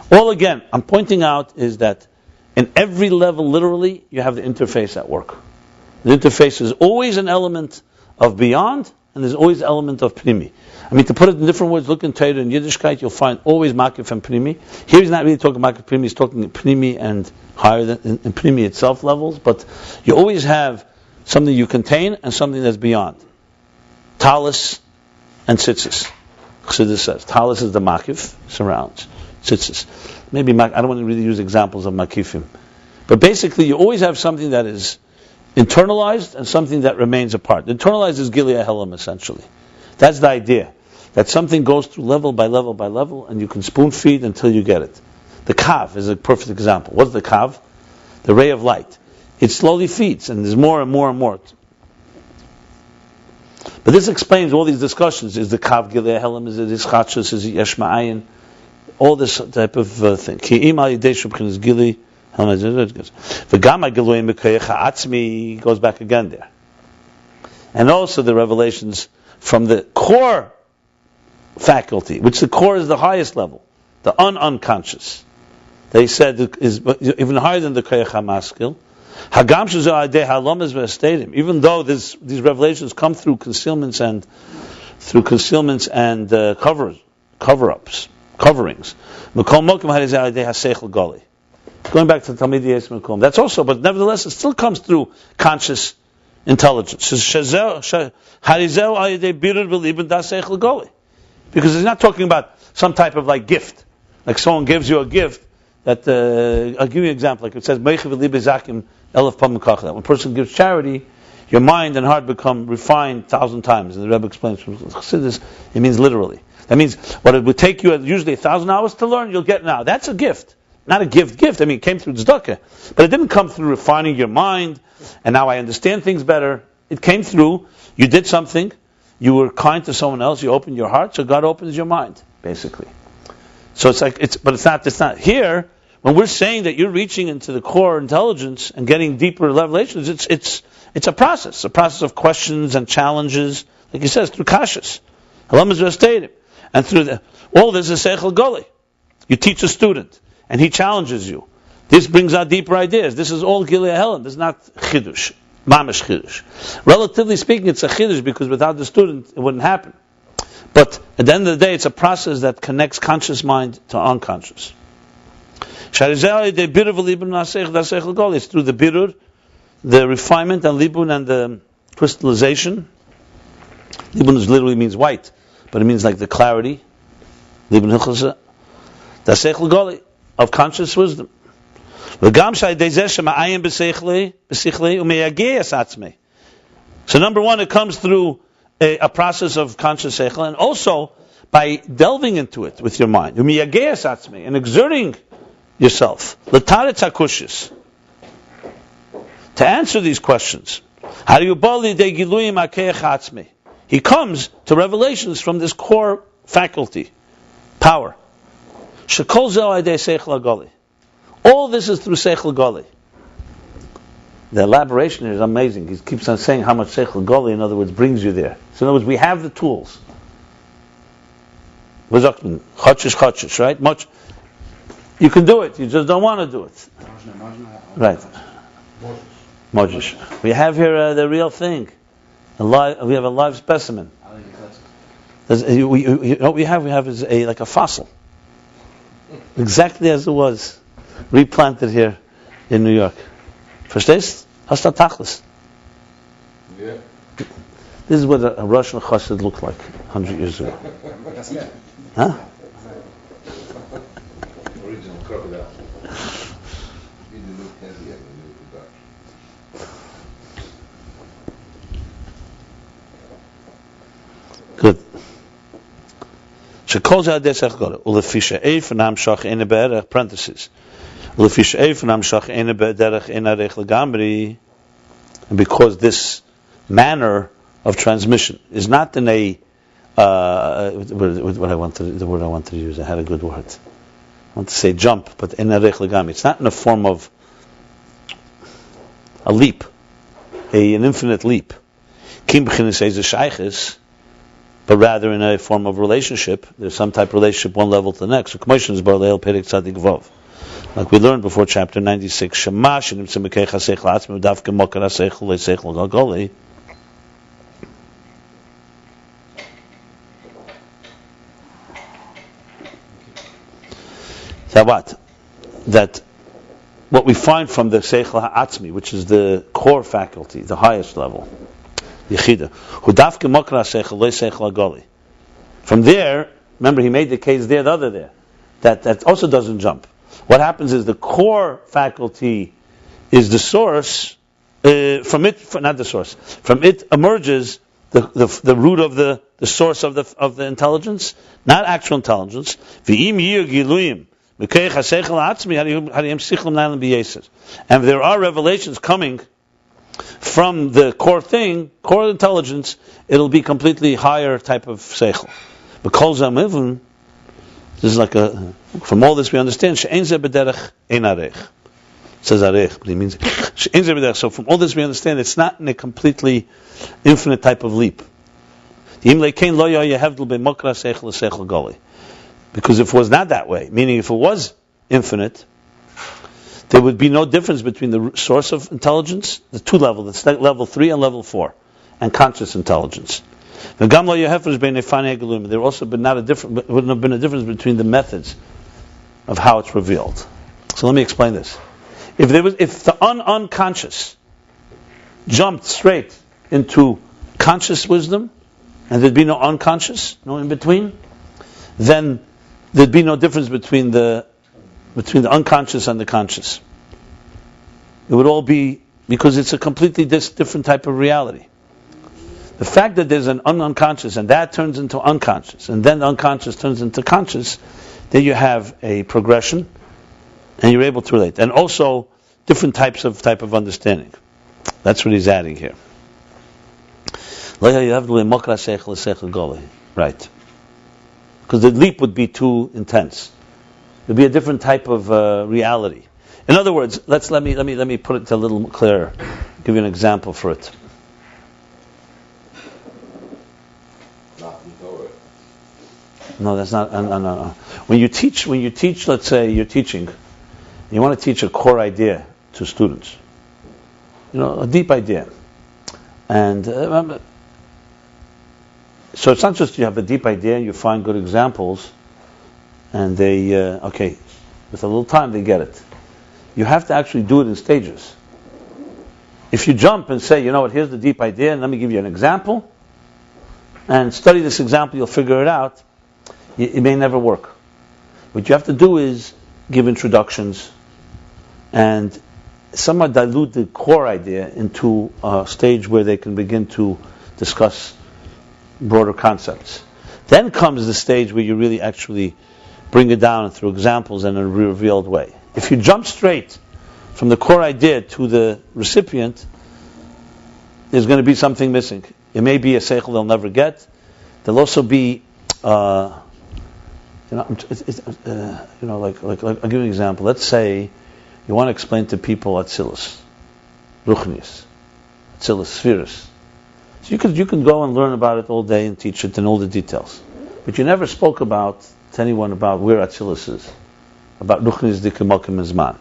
All again, I'm pointing out is that in every level, literally, you have the interface at work. The interface is always an element of beyond, and there's always an element of pnimi. To put it in different words, look in Torah and Yiddishkeit, you'll find always makif and pnimi. Here he's not really talking makif pnimi, he's talking pnimi and higher than in pnimi itself levels, but you always have something you contain and something that's beyond. Talis and tzitzis. Chassidus says talis is the makif, surrounds. Tzitzis. Maybe I don't want to really use examples of makifim, but basically you always have something that is internalized and something that remains apart. Internalized is Gilead Helam, essentially. That's the idea. That something goes through level by level by level, and you can spoon feed until you get it. The kav is a perfect example. What's the kav? The ray of light. It slowly feeds, and there's more and more and more. But this explains all these discussions. Is the kav Gilead Helam? Is it ischachus? Is it yesh ma'ayin? All this type of thing. Ki im al-yidei shubchin is Gilead. V'gam ha'giluim b'koach ha'atzmi goes back again there. And also the revelations from the core faculty, which the core is the highest level, the unconscious. They said is even higher than the koach ha'maskil. Hagam shezu adei ha'lomas v'estadim. Even though these revelations come through concealments and cover-ups, coverings. Going back to Talmidei Yeshiva Mekom, that's also, but nevertheless, it still comes through conscious intelligence. Because he's not talking about some type of like gift, like someone gives you a gift. That I'll give you an example. Like it says, that when a person gives charity, your mind and heart become refined 1,000 times. And the Rabbi explains from Chassidus, it means literally. That means what it would take you usually 1,000 hours to learn, you'll get now. That's a gift. Not a gift. I mean, it came through tzedakah. But it didn't come through refining your mind, and now I understand things better. It came through, you did something, you were kind to someone else, you opened your heart, so God opens your mind, basically. So it's like, but it's not. Here, when we're saying that you're reaching into the core intelligence and getting deeper revelations, it's a process of questions and challenges, like he says, through kashas. And through all this is seichel goli. You teach a student, and he challenges you. This brings out deeper ideas. This is all Gilead Helam. This is not chidush, mamish chidush. Relatively speaking, it's a chidush because without the student, it wouldn't happen. But at the end of the day, it's a process that connects conscious mind to unconscious. It's through the birur, the refinement, and libun, and the crystallization. Libun literally means white, but it means like the clarity. Libun hilchasa. The seichel goli of conscious wisdom. So number one, it comes through a process of conscious seichel, and also by delving into it with your mind, and exerting yourself, to answer these questions. He comes to revelations from this core faculty, power. All this is through Seichel Goli. The elaboration here is amazing. He keeps on saying how much Seichel Goli, in other words, brings you there. So in other words, we have the tools. Zokon, koach, right? Much. You can do it, you just don't want to do it. Right. Mojish. We have here the real thing. We have a live specimen. What we have is like a fossil. Exactly as it was. Replanted here in New York. Verstehst? Hast du tachlis? Yeah. This is what a Russian chassid looked like 100 years ago. Huh? Original crocodile. Good. Parentheses. And because this manner of transmission is not in a the word I wanted to use, I had a good word. I want to say jump, but in a reglegami. It's not in a form of a leap, an infinite leap. But rather in a form of relationship. There's some type of relationship, one level to the next. So commotion is barleil perek tzadik vav. Like we learned before chapter 96, Shamash and Imtzimekei Chasech La'atzmi Davke Mokar HaSeichel Le'Seichel Galgoli. So what? That what we find from the seichel ha'atzmi, which is the core faculty, the highest level, yechida. Hudafke mokra seichel loy seichel agoli. From there, remember he made the case there, the other there, that also doesn't jump. What happens is the core faculty is the source. From it emerges the root of the source of the intelligence, not actual intelligence. And there are revelations coming from the core thing, core intelligence. It'll be completely higher type of seichel. This is like from all this we understand. Says arech, but he means so. From all this we understand it's not in a completely infinite type of leap. Because if it was not that way, meaning if it was infinite, there would be no difference between the source of intelligence, the two levels, that's level 3 and level 4, and conscious intelligence. There also wouldn't have been a difference between the methods of how it's revealed. So let me explain this. If the unconscious jumped straight into conscious wisdom, and there'd be no unconscious, no in between, then there'd be no difference between the unconscious and the conscious. It would all be, because it's a completely different type of reality. The fact that there's an unconscious and that turns into unconscious, and then the unconscious turns into conscious, then you have a progression, and you're able to relate. And also, different type of understanding. That's what he's adding here. Right. Because the leap would be too intense. It would be a different type of reality. In other words, let me put it a little clearer. Give you an example for it. No, that's not. No. When you teach, let's say you're teaching, you want to teach a core idea to students, a deep idea, and so it's not just you have a deep idea and you find good examples, and they with a little time they get it. You have to actually do it in stages. If you jump and say, here's the deep idea, and let me give you an example, and study this example, you'll figure it out. It may never work. What you have to do is give introductions and somewhat dilute the core idea into a stage where they can begin to discuss broader concepts. Then comes the stage where you really actually bring it down through examples in a revealed way. If you jump straight from the core idea to the recipient, there's going to be something missing. It may be a seichel they'll never get. There'll also be like I'll give you an example. Let's say you want to explain to people Atzilus, Ruchnius, Atzilus, Sefirot. So you can go and learn about it all day and teach it in all the details. But you never spoke to anyone about where Atzilus is, about Ruchnius, Dikamakim, and Zman.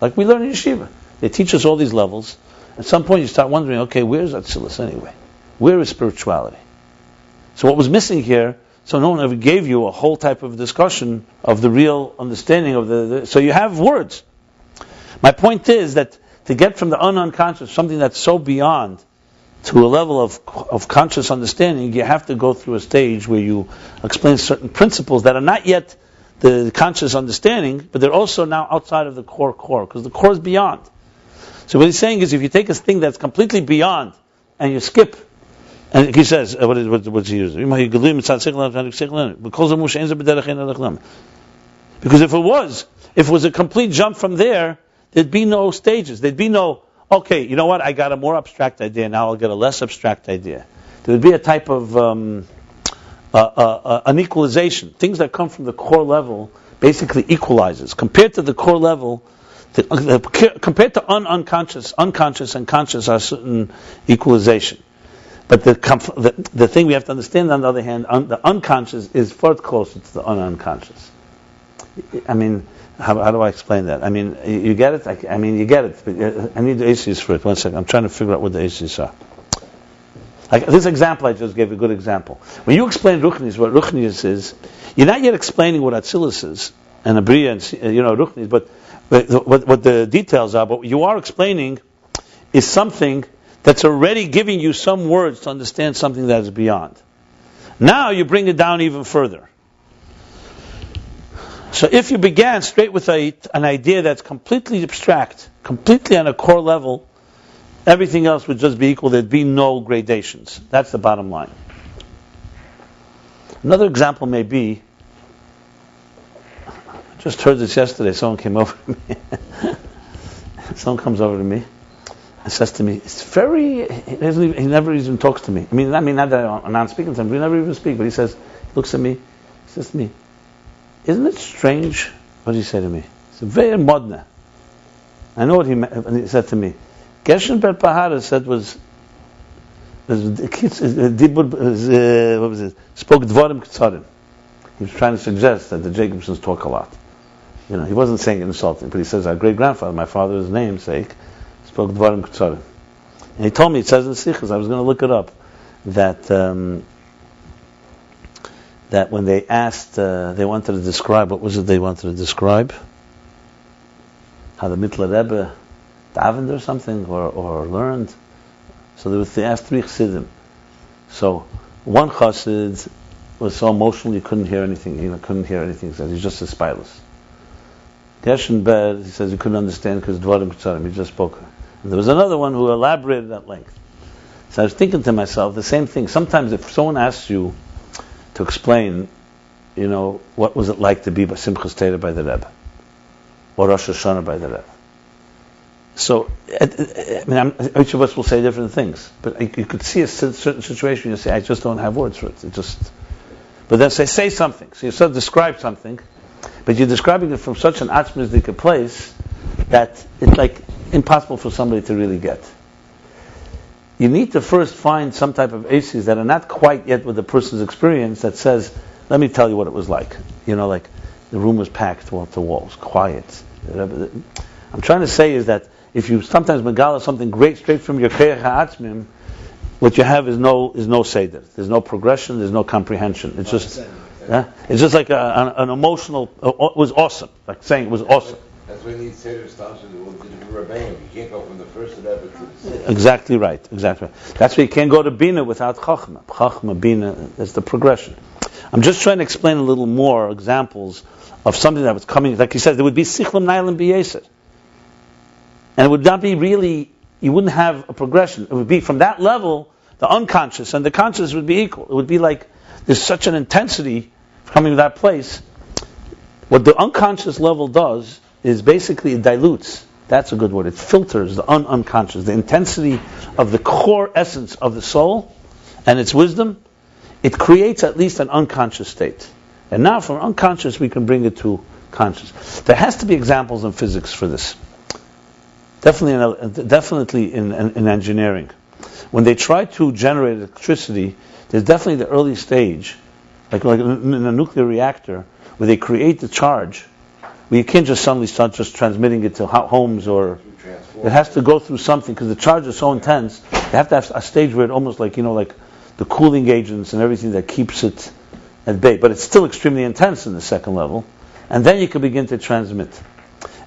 Like we learn in Yeshiva. They teach us all these levels. At some point you start wondering, okay, where's Atzilus anyway? Where is spirituality? So what was missing here, so no one ever gave you a whole type of discussion of the real understanding of so you have words. My point is that to get from the unconscious, something that's so beyond, to a level of conscious understanding, you have to go through a stage where you explain certain principles that are not yet the conscious understanding, but they're also now outside of the core, because the core is beyond. So what he's saying is, if you take a thing that's completely beyond, and you skip, and he says, what's he using? Because if it was a complete jump from there, there'd be no stages. There'd be no, okay, you know what, I got a more abstract idea, now I'll get a less abstract idea. There would be a type of an equalization. Things that come from the core level basically equalizes. Compared to the core level, compared to unconscious and conscious are certain equalization. But the thing we have to understand, on the other hand, the unconscious is far closer to the unconscious. I mean, how do I explain that? I mean, you get it? You get it. But I need the ACs for it. 1 second. I'm trying to figure out what the ACs are. Like this example I just gave, a good example. When you explain Ruchnis, what Ruchnis is, you're not yet explaining what Atzilus is, and Abriya, and Ruchnis, but what the details are, but what you are explaining is something that's already giving you some words to understand something that is beyond. Now you bring it down even further. So if you began straight with an idea that's completely abstract, completely on a core level, everything else would just be equal. There'd be no gradations. That's the bottom line. Another example may be, I just heard this yesterday, someone came over to me. Someone comes over to me and says to me, it's very, he never even talks to me. I mean, not that I'm not speaking to him, we never even speak, but he looks at me, he says to me, isn't it strange? What did he say to me? He said, very modna. I know what he meant, and he said to me, Gershon Ber Pahara said spoke dvarim ketzarim. He was trying to suggest that the Jacobsons talk a lot. He wasn't saying insulting, but he says our great grandfather, my father's namesake, spoke dvarim ketzarim. And he told me, it says in the Sichos, I was going to look it up, that when they asked, they wanted to describe, what was it they wanted to describe? How the Mittler Rebbe davened or something, or learned. So they asked 3 chassidim. So one chassid was so emotional he couldn't hear anything. He said he's just a spilus. Gershon Ber, he says he couldn't understand because dvarim ketzarim, he just spoke. And there was another one who elaborated at length. So I was thinking to myself the same thing. Sometimes if someone asks you to explain, what was it like to be by Simchas Torah by the Rebbe, or Rosh Hashanah by the Rebbe. So, each of us will say different things, but you could see a certain situation. You say, "I just don't have words for it." But then say something. So you sort of describe something, but you're describing it from such an atzmisdik place that it's like impossible for somebody to really get. You need to first find some type of aces that are not quite yet with the person's experience that says, "Let me tell you what it was like." Like the room was packed wall to walls, quiet. I'm trying to say is that if you sometimes megala something great straight from your koach ha'atzmim, what you have is no seder. There's no progression. There's no comprehension. It's just like an emotional. It was awesome. Like saying it was awesome. That's why you need seder stance to the Rabbi. You can't go from the first Rebbe to the seder. Exactly right. That's why you can't go to bina without chachma. Chachma, bina. That's the progression. I'm just trying to explain a little more examples of something that was coming. Like he said, there would be sichlam nailim b'yeser. And it would not be really, you wouldn't have a progression. It would be from that level, the unconscious and the conscious would be equal. It would be like, there's such an intensity coming to that place. What the unconscious level does is basically it dilutes. That's a good word. It filters the unconscious, the intensity of the core essence of the soul and its wisdom. It creates at least an unconscious state. And now from unconscious we can bring it to conscious. There has to be examples in physics for this. Definitely in engineering. When they try to generate electricity, there's definitely the early stage, like in a nuclear reactor, where they create the charge, where you can't just suddenly start just transmitting it to homes or... It has to go through something, because the charge is so intense, you have to have a stage where it almost like the cooling agents and everything that keeps it at bay. But it's still extremely intense in the second level. And then you can begin to transmit.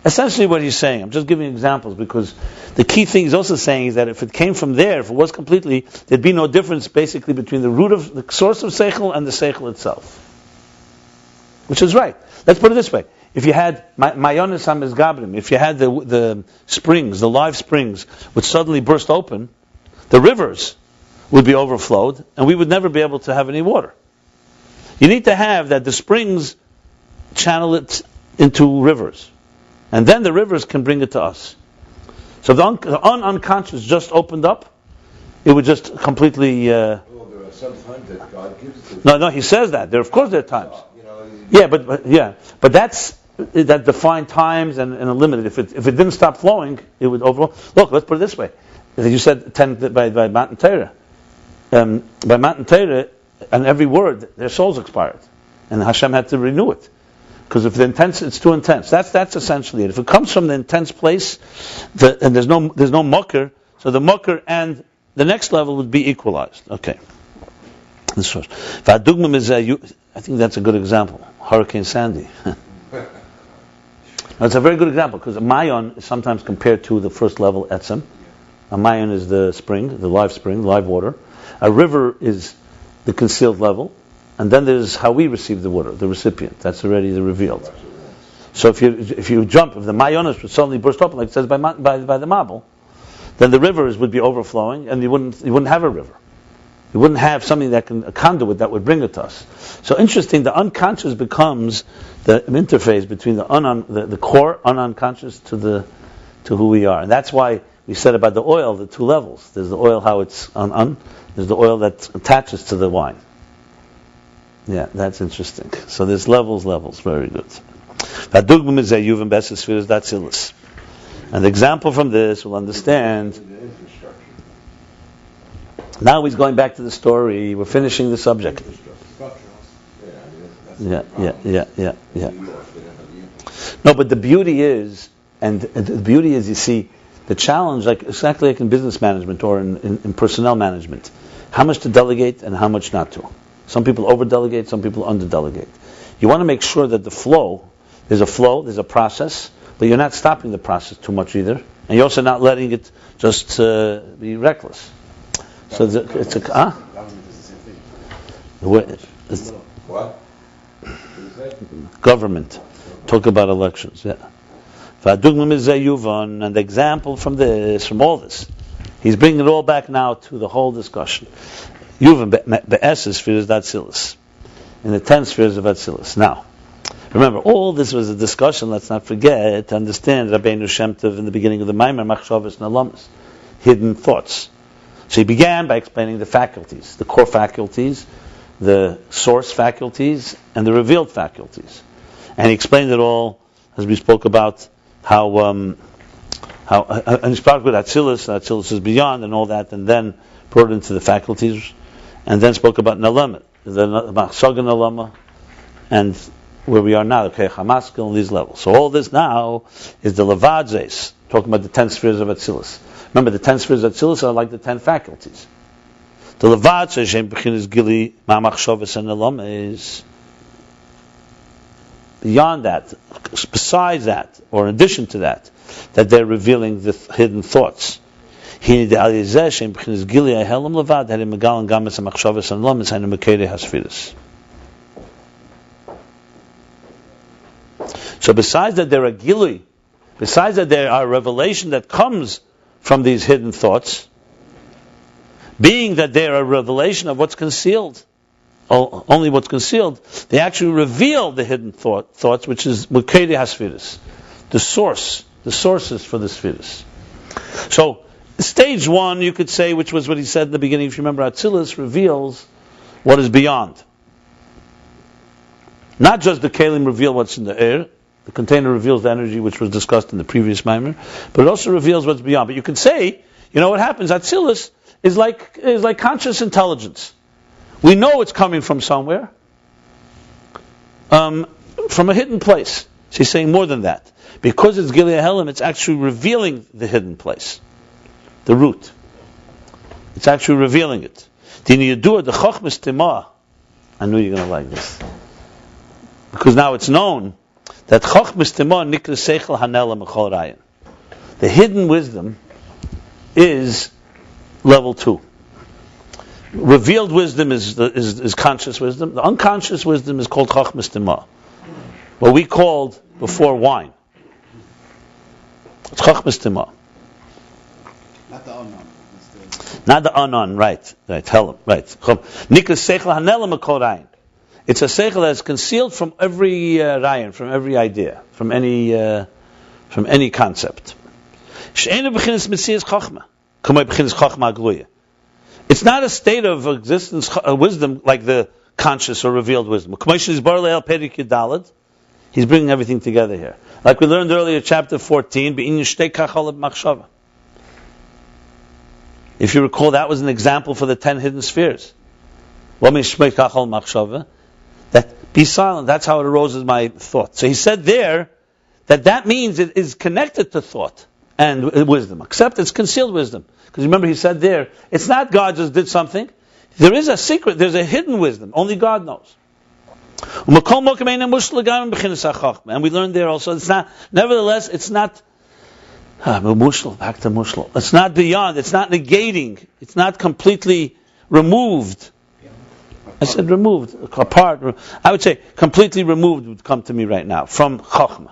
Essentially what he's saying, I'm just giving examples because the key thing he's also saying is that if it came from there, if it was completely, there'd be no difference basically between the root of the source of seichel and the seichel itself. Which is right. Let's put it this way. If you had mayonis hamizgabrim, if you had the springs, the live springs, would suddenly burst open, the rivers would be overflowed, and we would never be able to have any water. You need to have that the springs channel it into rivers. And then the rivers can bring it to us. So the unconscious just opened up, it would just completely... There are some times that God gives it. No, he says that. Of course there are times. But that's that defined times and a limit. If it didn't stop flowing, it would overflow. Look, let's put it this way. You said 10 by Matan Torah. By Matan Torah, and every word, their souls expired. And Hashem had to renew it. Because if it's too intense. That's essentially it. If it comes from the intense place, and there's no mucker, so the mucker and the next level would be equalized. Okay. This first. I think that's a good example. Hurricane Sandy. Now, it's a very good example because a mayon is sometimes compared to the first level etzem. A mayon is the spring, the live water. A river is the concealed level, and then there's how we receive the water, the recipient. That's already the revealed. So if the mayonis would suddenly burst open, like it says by the Mabel, then the rivers would be overflowing, and you wouldn't have a river. You wouldn't have something a conduit that would bring it to us. So interesting, the unconscious becomes the interface between the core unconscious to who we are, and that's why we said about the oil, the two levels. There's the oil how it's there's the oil that attaches to the wine. Yeah, that's interesting. So there's levels, very good. And the example from this will understand. Now he's going back to the story. We're finishing the subject. Yeah. No, but the beauty is, you see, the challenge, exactly like in business management or in personnel management, how much to delegate and how much not to. Some people over-delegate, some people under-delegate. You want to make sure that there's a flow, there's a process, but you're not stopping the process too much either, and you're also not letting it just be reckless. So it's a Government is the same thing. What? Government. Talk about elections, yeah. And the example from all this, he's bringing it all back now to the whole discussion. Yuvan be'es spheres d'Atzilus, in the 10 spheres of Atzilus. Now, remember, all this was a discussion. Let's not forget to understand Rabbeinu Shem Tov in the beginning of the Maimer, Machshavos Nalamas, hidden thoughts. So he began by explaining the faculties, the core faculties, the source faculties, and the revealed faculties. And he explained it all, as we spoke about, how and he spoke with Atzilus is beyond, and all that, and then brought it into the faculties, and then spoke about Nalamet, the Machsaga Nalama, and where we are now, the koach HaMaskil, and these levels. So all this now is the Levadzes, talking about the 10 spheres of Atzilus. Remember, the 10 spheres of Atzilus are like the 10 faculties. The Levadzes, Shem Bechinas Gili, Ma'amachshavas and Nalama is beyond that, besides that, or in addition to that they're revealing the hidden thoughts. So besides that there are gilui, besides that there are revelation that comes from these hidden thoughts, being that they are a revelation of what's concealed, only what's concealed, they actually reveal the hidden thoughts, which is Mukedi HaSfiris, the sources for the Sfiris. So, stage 1, you could say, which was what he said in the beginning, if you remember, Atzilus reveals what is beyond. Not just the Kalim reveal what's in the air, the container reveals the energy which was discussed in the previous Maimer, but it also reveals what's beyond. But you could say, what happens? Atzilus is like conscious intelligence. We know it's coming from somewhere, from a hidden place. So he's saying more than that. Because it's Gilei Helim, it's actually revealing the hidden place, the root. It's actually revealing it. I knew you're going to like this. Because now it's known that the hidden wisdom is level 2. Revealed wisdom is conscious wisdom. The unconscious wisdom is called Chachmas Tima. What we called before wine. It's Chachmas Tima. Not the unknown. Not the unknown, right. Helam, right. Nikras Seichel Hanelam Korayin. It's a seichel that is concealed from every rayon, from every idea, from any concept. She'ena b'chinas mitzias chachma, k'may b'chinas chachma agluya. It's not a state of existence, wisdom like the conscious or revealed wisdom. He's bringing everything together here. Like we learned earlier, chapter 14, if you recall, that was an example for the 10 hidden spheres. That be silent, that's how it arose as my thought. So he said there that means it is connected to thought and wisdom, except it's concealed wisdom. Because remember he said there, it's not God just did something. There is a secret, there's a hidden wisdom. Only God knows. And we learned there also, it's not, nevertheless, it's not, back to mushal. It's not beyond, it's not negating, it's not completely removed. I said removed, apart. I would say completely removed would come to me right now from Chokhmah.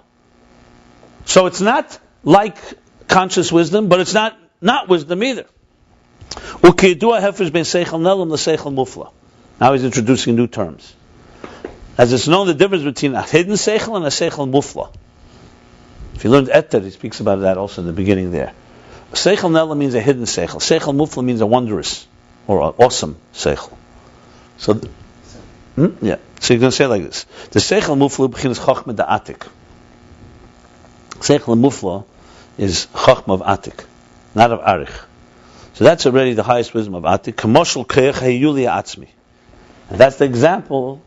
So it's not like conscious wisdom, but it's not wisdom either. Now he's introducing new terms. As it's known, the difference between a hidden seichel and a seichel mufla. If you learned Eter, he speaks about that also in the beginning there. Seichel nela means a hidden seichel. Seichel mufla means a wondrous or an awesome seichel. So, so you're going to say it like this: the seichel mufla begins chachma da'atik. Seichel mufla is chachma of atik, not of arich. So that's already the highest wisdom of atik. Kamoshel koach hayuli atzmi, and that's the example.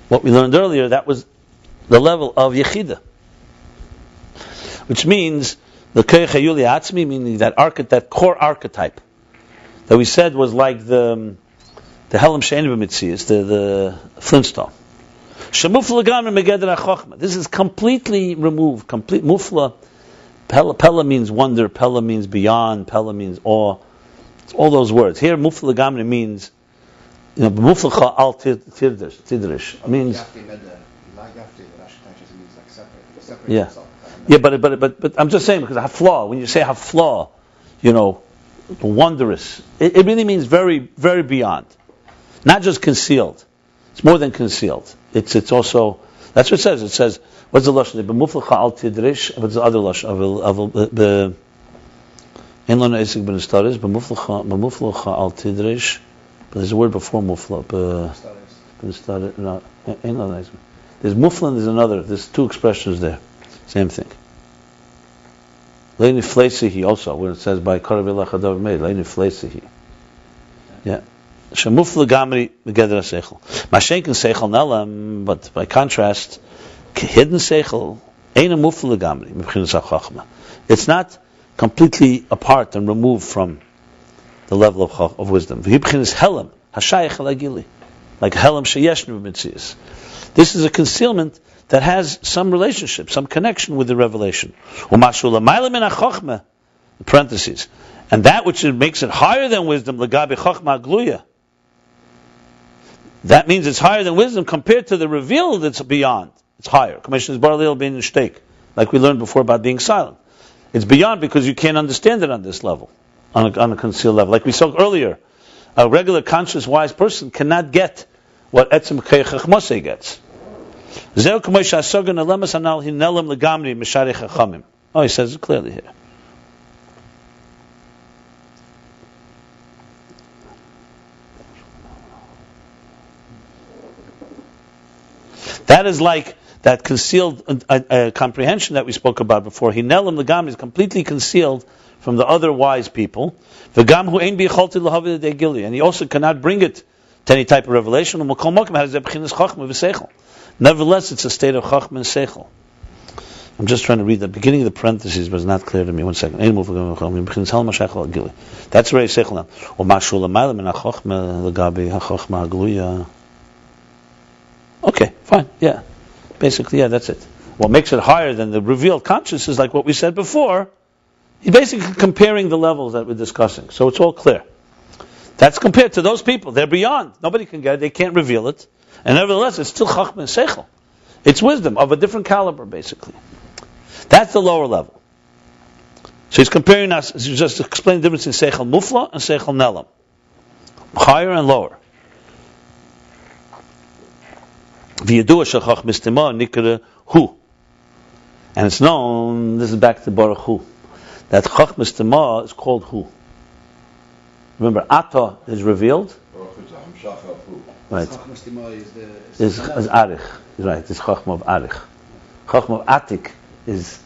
What we learned earlier, that was the level of yechida, which means the koach hayuli atzmi, meaning that core archetype that we said was like the Helam She'en B'Mitzias, the Flintstone. Shemufla Gamar Megeder HaChochma. This is completely removed. Complete mufla. Pella means wonder. Pella means beyond. Pella means awe. It's all those words. Here, mufla Gamar means, mufla al tidrish means. Yeah. Yeah, but I'm just saying because hafla. When you say hafla, wondrous. It really means very, very beyond. Not just concealed. It's more than concealed. It's also, that's what it says. It says, what's the lashon? B'muflacha al tidrish. What's the other lashon? Ein lana esik ben staris. B'muflacha al tidrish. But there's a word before mufla. Ben staris. No, ein lana esik. There's mufla and there's another. There's two expressions there. Same thing. Leini fleisihi also, when it says by karav elachadav made. Leini fleisihi. Yeah. Shemufla gamri megeder seichel. Mashenkin seichel nelam, but by contrast, hidden seichel ain't a mufla gamri mebchinas hachachma. It's not completely apart and removed from the level of wisdom. V'hibchinas helam hashayich alagili, like helam sheyeshnu b'mitzias. This is a concealment that has some relationship, some connection with the revelation. U'mashu l'mayla min hachachma, parentheses, and that which makes it higher than wisdom, l'gabi chachma gluya. That means it's higher than wisdom compared to the reveal that's beyond. It's higher. Commission is barlil being a steak, like we learned before about being silent. It's beyond because you can't understand it on this level, on a concealed level. Like we saw earlier, a regular conscious wise person cannot get what etzem koach moshe gets. Oh, he says it clearly here. That is like that concealed comprehension that we spoke about before. Hinelam l'gam is completely concealed from the other wise people. V'gam hu ein b'yicholti l'haved de'gili, and he also cannot bring it to any type of revelation. Nevertheless, it's a state of chachma and seichel. I'm just trying to read the beginning of the parentheses, but it's not clear to me. 1 second. That's very seichel now. Okay, fine, yeah. Basically, yeah, that's it. What makes it higher than the revealed consciousness is like what we said before. He's basically comparing the levels that we're discussing. So it's all clear. That's compared to those people. They're beyond. Nobody can get it. They can't reveal it. And nevertheless, it's still chachma and seichel. It's wisdom of a different caliber, basically. That's the lower level. So he's comparing us, just to explain the difference in seichel mufla and seichel nelam. Higher and lower. V'yadua shachach mistima nikra hu, and it's known. This is back to Baruch Hu. That chach mistima is called Hu. Remember, Ata is revealed. Right. Is arich. Right. It's chachma of arich. Chachma of atik is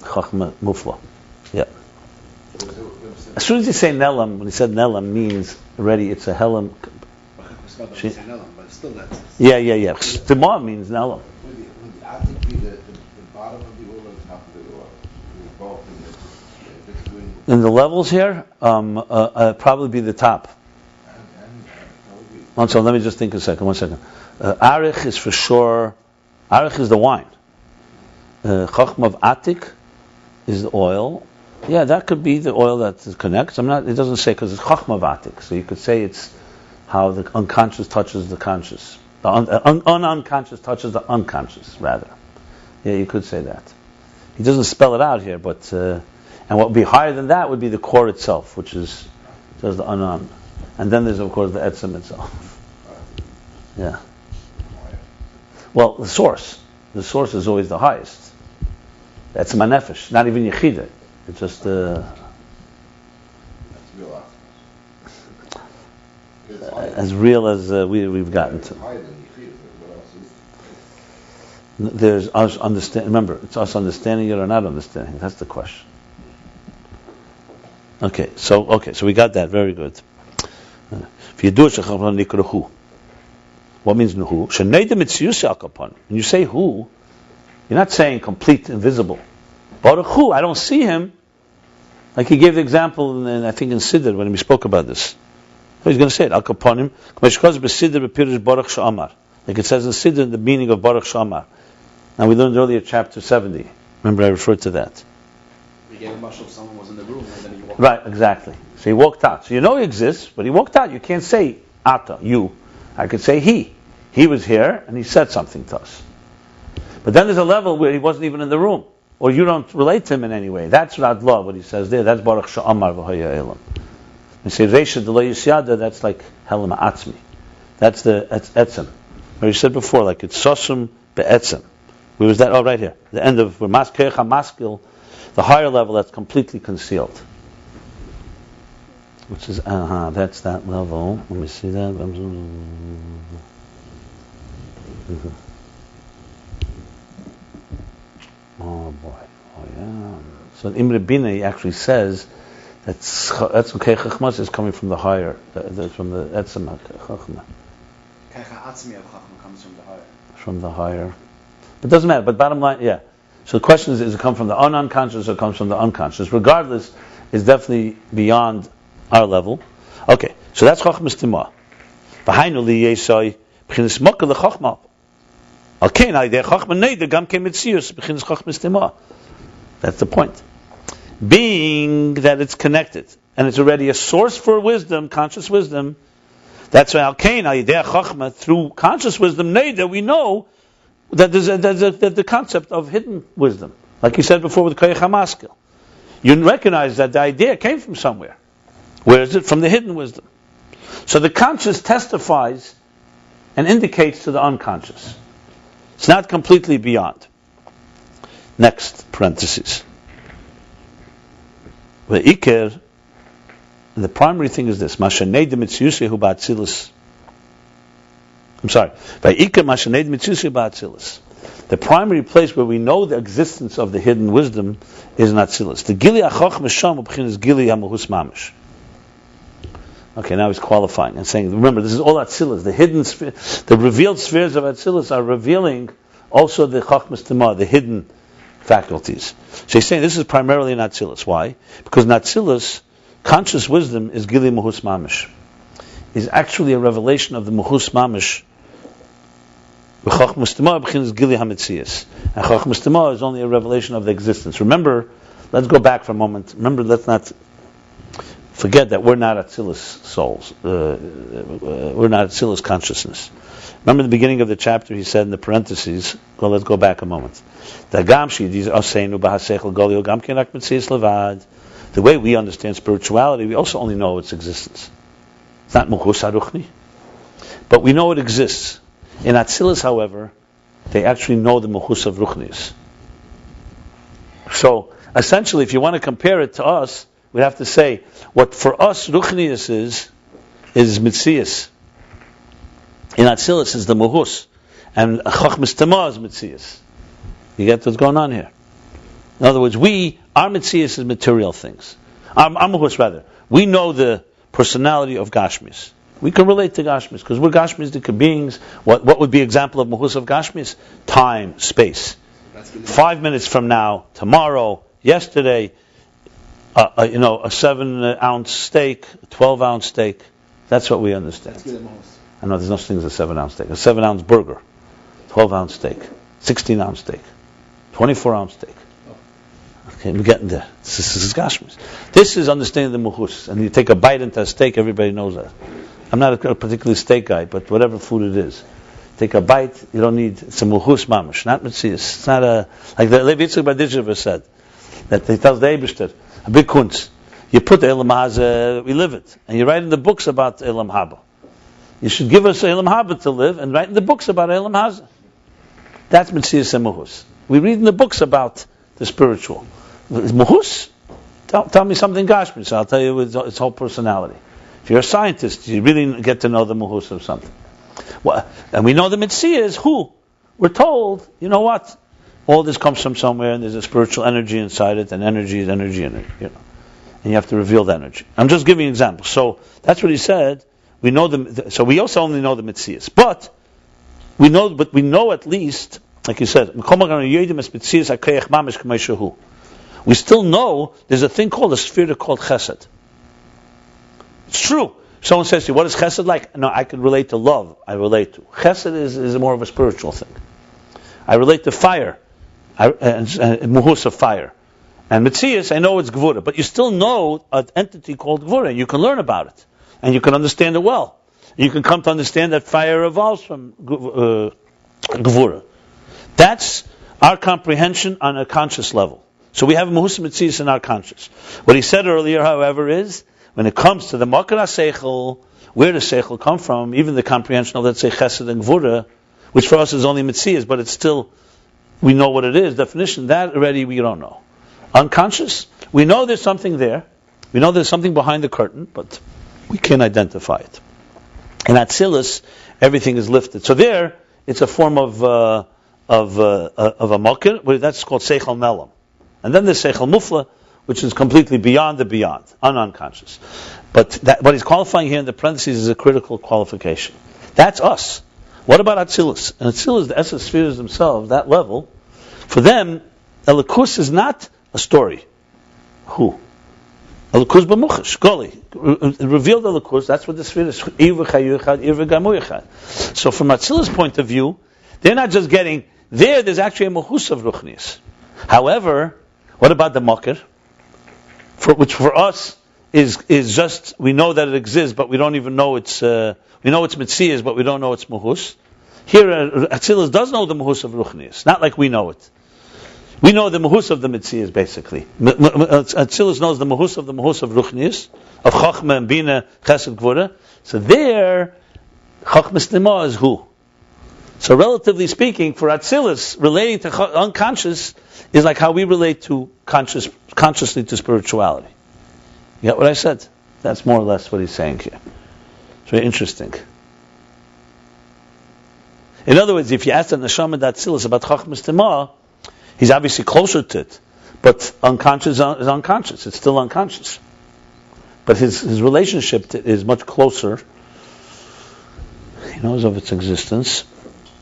chachma mufla. Yeah. As soon as you say nelam, when he said nelam means already it's a helam. Yeah. Stima means nelam. Would the atik be the bottom of the oil or the top of the oil? Both in the levels here, probably be the top. So let me just think a second. 1 second. Arich is for sure. Arich is the wine. Chochma of Atik is the oil. Yeah, that could be the oil that connects. It doesn't say because it's Chochma of Atik. So you could say it's how the unconscious touches the conscious. The unconscious touches the unconscious, rather. Yeah, you could say that. He doesn't spell it out here, but and what would be higher than that would be the core itself, which is does the anan, and then there's of course the etzem itself. Yeah. Well, the source is always the highest. That's manefesh, not even yechida. It's just That's real as real as we've gotten to. higher than Yechid, what else is There's us understand. Remember, it's us understanding it or not understanding. That's the question. Okay, so we got that. Very good. What means nuhu? When you say who, you're not saying complete invisible. Baruch Hu, I don't see him. Like he gave the example, in, I think in Siddur when we spoke about this. He's going to say it. Al kaponim, Baruch Sha'amar. Like it says in Siddur, the meaning of Baruch Sha'amar. Now we learned earlier chapter 70. Remember I referred to that. We gave a mashal if someone was in the room and then he walked out. Right, exactly. So he walked out. So you know he exists, but he walked out. You can't say Ata, you. I could say he. He was here and he said something to us. But then there's a level where he wasn't even in the room. Or you don't relate to him in any way. That's not love, what he says there. That's Baruch Sha'amar v'hoya elam. You say Reisha D'lo Yisyada, that's like Helam Atzmi. That's Etzem. Where you said before, like it's Sosum Be'etzem. Where was that? Oh, right here. The end of where Mas Kecha Maskil, the higher level that's completely concealed. Which is, that's that level. Let me see that. Oh boy. Oh yeah. So in Imre Bina he actually says that Etzem Kecha Chachmas is coming from the higher, from the Etzem Chachma. Kecha Atzmi of Chachma comes from the higher. From the higher. It doesn't matter, but bottom line, yeah. So the question is it come from the unconscious or it comes from the unconscious? Regardless, it's definitely beyond our level. Okay, so that's Chachmas Timah. V'hainu li yesoi b'chinas mokah l'chachma. Okay, now the Chachma neider gam kemitzius b'chinas Chachmas Timah. That's the point. Being that it's connected and it's already a source for wisdom, conscious wisdom. That's why Al-Kain, Al-Yidei Chachma, through conscious wisdom, neider, we know that there's the concept of hidden wisdom. Like you said before with koach hamaskil. You recognize that the idea came from somewhere. Where is it? From the hidden wisdom. So the conscious testifies and indicates to the unconscious. It's not completely beyond. Next parenthesis. The primary thing is this. I'm sorry. The primary place where we know the existence of the hidden wisdom is in Atzilus. The Gili HaChochma Sham is Gili HaMehus Mamish. Okay, now he's qualifying and saying, remember, this is all Atzilus. The hidden sphere, the revealed spheres of Atzilus are revealing also the Chochmas Timah, the hidden faculties. So he's saying this is primarily in Atzilus. Why? Because in Atzilus, conscious wisdom is Gili Mehus Mamish. Is actually a revelation of the Mehus Mamish. And Chochmas Timah is only a revelation of the existence. Remember, let's go back for a moment. Remember, let's not forget that we're not Atzilus souls. We're not Atzilus consciousness. Remember the beginning of the chapter, he said in the parentheses, well, let's go back a moment. The way we understand spirituality, we also only know its existence. It's not mehus haruchni, but we know it exists. In Atzilus, however, they actually know the mehus of ruchnis. So, essentially, if you want to compare it to us, we'd have to say, what for us ruchnius is mitzias. In Atzilus is the mehus, and Chochmas Timah is mitzias. You get what's going on here? In other words, our mitzias is material things. Our mehus, rather. We know the personality of Gashmis. We can relate to Gashmis because we're Gashmistic beings. What would be example of Mehus of Gashmis? Time, space. 5 minutes from now, tomorrow, yesterday, a 7-ounce steak, a 12-ounce steak. That's what we understand. I know there's no such thing as a 7-ounce steak. A 7-ounce burger, 12-ounce steak, 16-ounce steak, 24-ounce steak. Okay, we're getting there. This is Gashmis. This is understanding the mehus. And you take a bite into a steak, everybody knows that. I'm not a particularly steak guy, but whatever food it is. Take a bite, you don't need, it's a mehus mamash, not metzias. It's not a, like the Levi Yitzchak Badizhev said, that he tells the Eibishter, a big kunz. You put the Elam Haza, we live it. And you write in the books about Elam Haba. You should give us Elam Haba to live and write in the books about Elam Haza. That's metzias and mehus. We read in the books about the spiritual. Mehus? Tell me something Gashmi, so I'll tell you its whole personality. If you're a scientist, you really get to know the mehus of something. Well, and we know the mitzvah is who? We're told, you know what? All this comes from somewhere, and there's a spiritual energy inside it, and energy is energy, and you have to reveal the energy. I'm just giving examples. So that's what he said. We know so we also only know the mitzvahs, but we know at least, like you said, we still know there's a thing called a Sefirah called chesed. It's true. Someone says to you, what is chesed like? No, I can relate to love. I relate to. Chesed is more of a spiritual thing. I relate to fire. And mehus of fire. And Metzias, I know it's Gvura. But you still know an entity called Gvura. You can learn about it. And you can understand it well. You can come to understand that fire evolves from Gvura. That's our comprehension on a conscious level. So we have mehus and Metzias in our conscious. What he said earlier, however, is when it comes to the Makar HaSeichel, where does Seichel come from? Even the comprehension of, let's say, Chesed and Gvura, which for us is only Metzias, but it's still, we know what it is, definition, that already we don't know. Unconscious, we know there's something there, we know there's something behind the curtain, but we can't identify it. In Atzilus, everything is lifted. So there, it's a form of a Makar, that's called Seichel Melam. And then there's Seichel Mufla, which is completely beyond the beyond, unconscious. But what he's qualifying here in the parentheses is a critical qualification. That's us. What about Atzilus? And Atzilus, the essence spheres themselves, that level, for them, Elikus is not a story. Who? Elikus b'muchash, Goli. Revealed Elikus, that's what the sphere is. So from Atzilus' point of view, they're not just getting, there's actually a mehus of Ruchnius. However, what about the Makar? Which for us is just, we know that it exists, but we don't even know we know it's Metzias, but we don't know it's mehus. Here, Atzilus does know the mehus of Ruchnius, not like we know it. We know the mehus of the Metzias, basically. Atzilus knows the mehus of Ruchnius, of Chachma and Bina, Chesed, Gvura. So there, Chachma Stima is who? So relatively speaking, for Atzilus, relating to unconscious is like how we relate to consciously to spirituality. You get what I said? That's more or less what he's saying here. It's very interesting. In other words, if you ask the Neshama Atzilus about Chachmas Tema, he's obviously closer to it. But unconscious is unconscious. It's still unconscious. But his relationship is much closer. He knows of its existence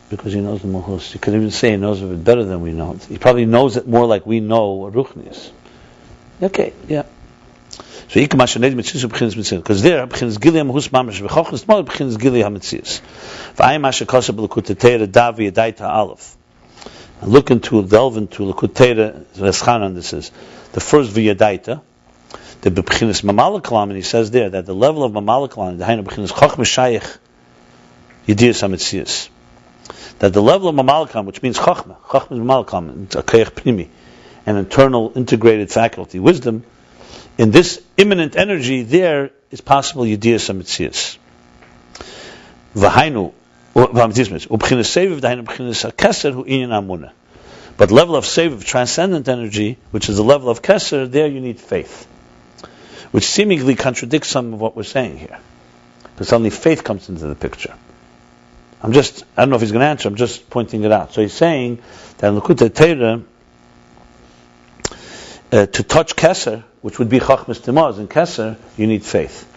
because he knows the mehus. You could even say he knows of it better than we know it. He probably knows it more like we know Ruchnius. Okay, yeah. So because there b'chinas gili mehus mamash v'chochmas mal b'chinas gili hametzias. V'ayim asher kosav l'kutei Torah davi yadaita aleph. Delve into L'kutei Torah. Veschanan, this is the first v'yadaita. The b'chinas mamalakalam, and he says there that the level of mamalakalam, the hainu b'chinas chochmas shayich yediyas hametzias. That the level of mamalakam, which means chachma is mamalakam, it's a koach pnimi, an internal integrated faculty, wisdom, in this immanent energy, there is possible yediyas hametzias. V'hainu, ub'chinas seviv, v'hainu b'chinas keser hu inyan amuna. But level of seviv, transcendent energy, which is the level of keser, there you need faith, which seemingly contradicts some of what we're saying here, because suddenly faith comes into the picture. I don't know if he's going to answer, I'm just pointing it out. So he's saying that in L'kutei Torah, to touch Keser, which would be Chachmas Timaz, in Keser, you need faith.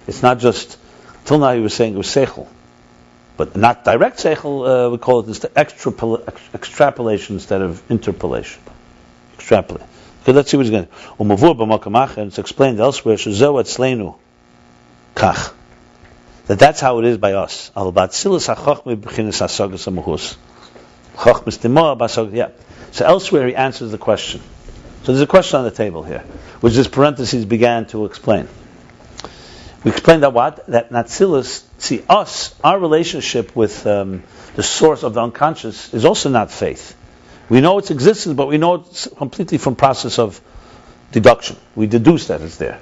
It's not just, till now he was saying it was Seichel, but not direct Seichel, we call it extrapolation instead of interpolation. Extrapolate. Okay, let's see what he's going to do. And it's explained elsewhere, Shezeu Etzleinu Kach. that's how it is by us. Al ba'atzilus hachachma b'chinas hasagas hamehus. Chachmas timoah b'hasagas. Yeah. So elsewhere he answers the question. So there's a question on the table here, which this parentheses began to explain. We explained that what? That Natzilus, see us, our relationship with the source of the unconscious is also not faith. We know its existence, but we know it completely from process of deduction. We deduce that it's there.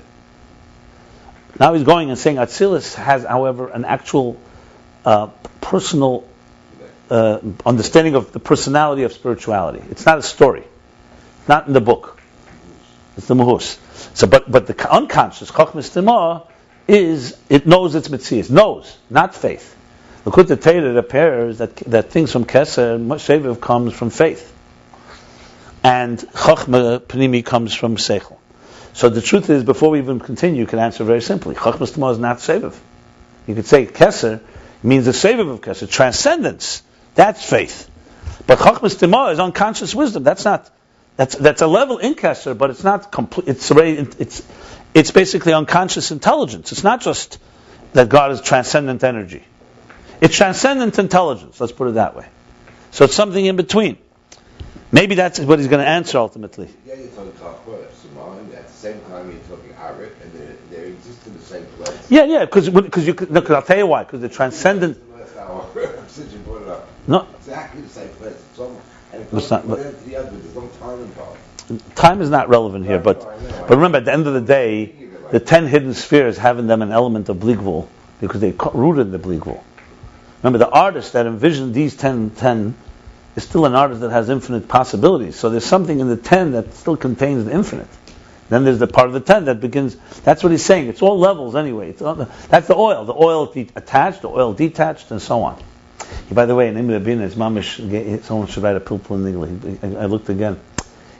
Now he's going and saying Atzilus has, however, an actual personal understanding of the personality of spirituality. It's not a story. It's not in the book. It's the mehus. So, but the unconscious, Chachmas Timah, it knows its metzias. Knows, not faith. Look at the Torah, it appears that things from Keser, Sheviv comes from faith. And Chachma Pnimi comes from Seichel. So the truth is, before we even continue, you can answer very simply. Chachmas Timah is not Sheviv. You could say Keser means the Sheviv of Keser, transcendence. That's faith. But Chachmas Timah is unconscious wisdom. That's a level in Keser, but it's not complete. It's basically unconscious intelligence. It's not just that God is transcendent energy. It's transcendent intelligence, let's put it that way. So it's something in between. Maybe that's what he's going to answer ultimately. Yeah, you're talking Chachma, Simon, at the same time you're talking Arik, and they exist in the same place. Yeah, because I'll tell you why, because the transcendent... Last hour, since you brought it up. No. Exactly the same place. And It's not, one into the other, there's no time involved. Time is not relevant here, but remember, at the end of the day, the 10 hidden spheres have in them an element of Bligvul, because they rooted in the Bligvul. Remember, the artist that envisioned these 10 is still an artist that has infinite possibilities. So there's something in the 10 that still contains the infinite. Then there's the part of the 10 that begins. That's what he's saying. It's all levels anyway. That's the oil. The oil attached, the oil detached, and so on. By the way, in Imre Bin, his mamish, someone should write a pilpul in English. I looked again.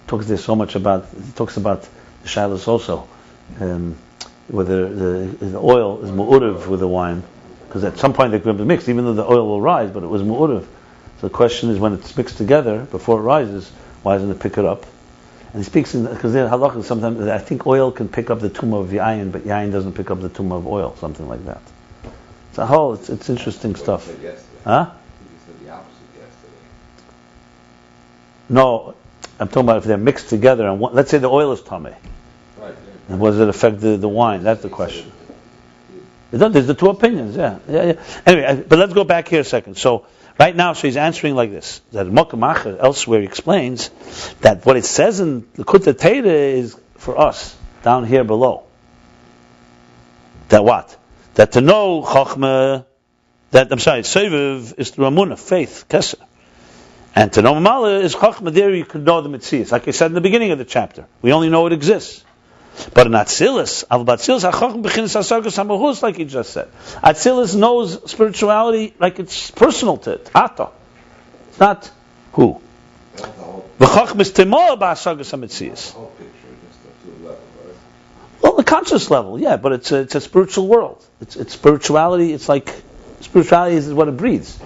He talks about the shilas also, whether the oil is mu'urev with the wine, because at some point they could be mixed, even though the oil will rise, but it was mu'urev. So the question is, when it's mixed together before it rises, why doesn't it pick it up? And he speaks because the halakha sometimes I think oil can pick up the tumah of yayin, but yayin doesn't pick up the tumah of oil, something like that. It's interesting stuff. Huh? You said the opposite yesterday. No, I'm talking about if they're mixed together, and let's say the oil is tameh. Right. And what does it affect the wine? That's the question. There's the two opinions, yeah. Anyway, but let's go back here a second. So, right now, he's answering like this. That Mokamacher elsewhere explains that what it says in the Kutta Teira is for us, down here below. That what? That to know Chochmah, Seviv is through Amunah, faith, Keser. And to know Mamala is Chochmah, there you can know the Metzias. Like I said in the beginning of the chapter. We only know it exists. But in Atzilus, like he just said, Atzilus knows spirituality like it's personal to it. Ata. It's not who. Well, the conscious level, yeah, but it's a spiritual world. It's spirituality. It's like spirituality is what it breathes.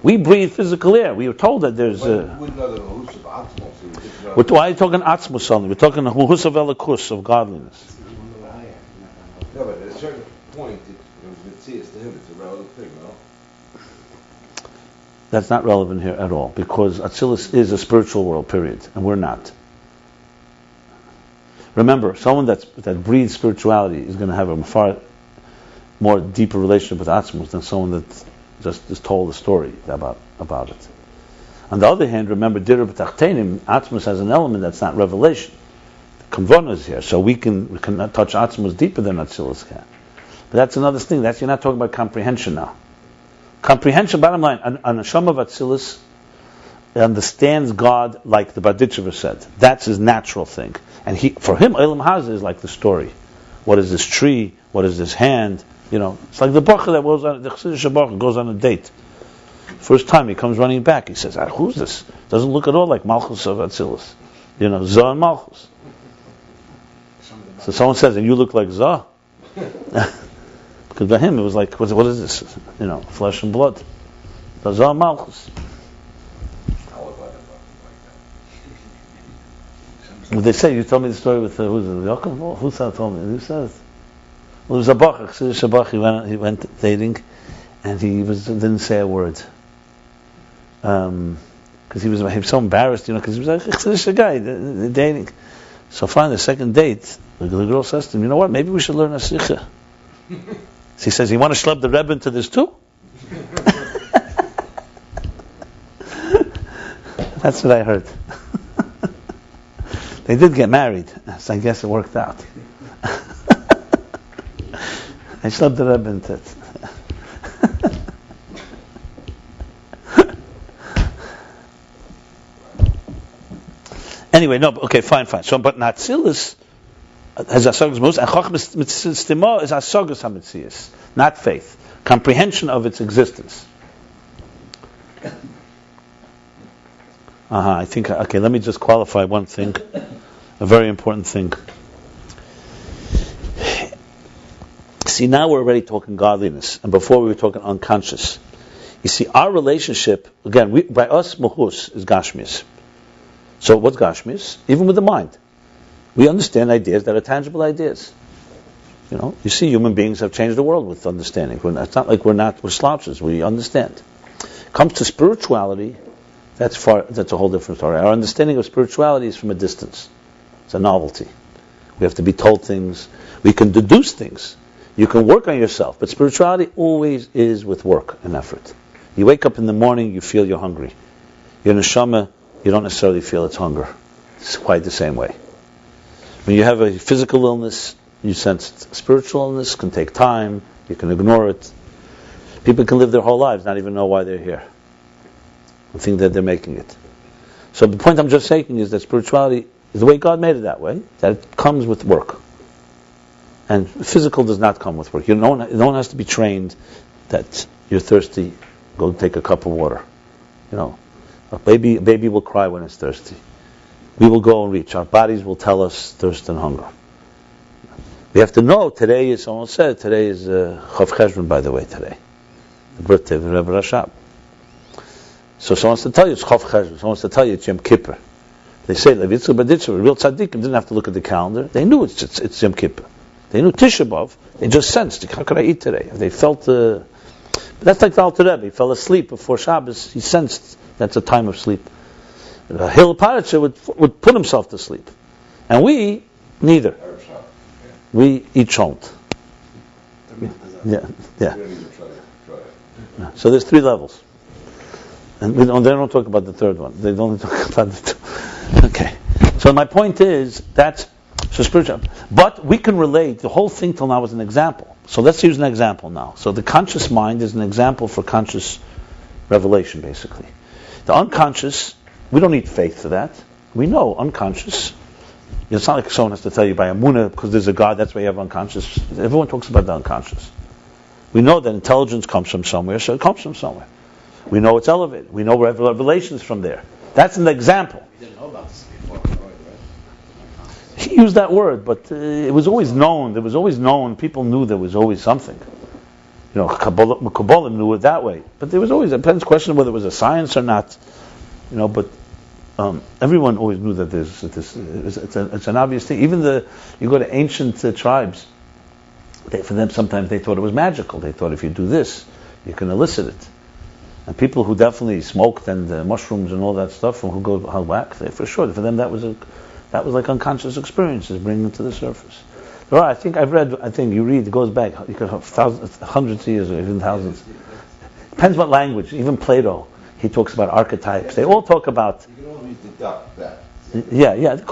We breathe physical air. We were told that there's why are you talking atzmus only? We're talking the mehus of elikus, of godliness. No, but at a certain point, it's to him, it's a relative thing, no? That's not relevant here at all, because Atzilus is a spiritual world, period, and we're not. Remember, someone that breathes spirituality is going to have a far more deeper relationship with Atzmus than someone that just is told a story about it. On the other hand, remember, Dirah B'Tachtenim, Atzmus has an element that's not revelation. Kavana is here, so we can touch Atzmus deeper than Atzilus can. But that's another thing. You're not talking about comprehension now. Comprehension, bottom line, an Neshama of Atzilus understands God like the Berditchever said. That's his natural thing. And for him, Eilam Hazeh is like the story. What is this tree? What is this hand? It's like the Bacha that the Chassidish Bacha goes on a date. First time he comes running back, he says, who's this? Doesn't look at all like Malchus of Atzilus. Zah and Malchus. So someone says, and you look like Zah. Because by him it was like, what is this? Flesh and blood. The Zah and Malchus. They say, you told me the story with, who's it? Jacobson? Who told me? Who says? Well, it was a bach. He went dating, and didn't say a word. Because he was so embarrassed, because he was a guy dating. So finally, the second date, the girl says to him, "You know what? Maybe we should learn a sikha." So he says, "You want to schlep the Rebbe into this too?" That's what I heard. They did get married, so I guess it worked out. I schlepped the Rebbe into it. Anyway, no, okay, fine. So, but Natsilis has asagas mehus, and chochmas mitzvah is asagas hamitzias, not faith, comprehension of its existence. I think. Okay, let me just qualify one thing, a very important thing. See, now we're already talking godliness, and before we were talking unconscious. You see, our relationship again, by us, mehus is gashmis. So what's gashmis? Even with the mind, we understand ideas that are tangible ideas. You see, human beings have changed the world with understanding. It's not like we're slouches. We understand. Comes to spirituality, that's a whole different story. Our understanding of spirituality is from a distance. It's a novelty. We have to be told things. We can deduce things. You can work on yourself, but spirituality always is with work and effort. You wake up in the morning, you feel you're hungry. Your neshama, you don't necessarily feel it's hunger. It's quite the same way. When you have a physical illness, you sense it. Spiritual illness can take time. You can ignore it. People can live their whole lives, not even know why they're here. I think that they're making it. So the point I'm just making is that spirituality is the way God made it that way, that it comes with work. And physical does not come with work. No one has to be trained that you're thirsty, go take a cup of water. A baby will cry when it's thirsty. We will go and reach. Our bodies will tell us thirst and hunger. We have to know today is, someone said, today is Chav Cheshvan, by the way, today. The birthday of Rebbe Rashab. So someone wants to tell you it's Chav Cheshvan. Someone wants to tell you it's Yom Kippur. They say, Levitzah Baditzah, real tzaddikim didn't have to look at the calendar. They knew it's Yom Kippur. They knew Tisha B'Av. They just sensed, how could I eat today? They felt, but that's like the Alter Rebbe. He fell asleep before Shabbos. He sensed that's a time of sleep. Hillel Paritcher would put himself to sleep. And we, neither. We each don't. Yeah. So there's 3 levels. And they don't talk about the third one. They don't talk about the two. Okay. So my point is, so spiritual. But we can relate, the whole thing till now was an example. So let's use an example now. So the conscious mind is an example for conscious revelation, basically. The unconscious, we don't need faith for that. We know unconscious. It's not like someone has to tell you by Amunah, because there's a God, that's why you have unconscious. Everyone talks about the unconscious. We know that intelligence comes from somewhere, so it comes from somewhere. We know it's elevated. We know revelations from there. That's an example. We didn't know about this before, right? He used that word, but it was always known. There was always known. People knew there was always something. Kabbalah knew it that way. But there was always, it depends question whether it was a science or not. But everyone always knew that it's an obvious thing. Even you go to ancient tribes, for them sometimes they thought it was magical. They thought if you do this, you can elicit it. And people who definitely smoked and mushrooms and all that stuff, and who go whack, for sure, for them that was like unconscious experiences bringing them to the surface. There are, I think you read, it goes back, you could have hundreds of years or even thousands. Depends what language. Even Plato, he talks about archetypes. They all talk about. You can only deduct that. Yeah. The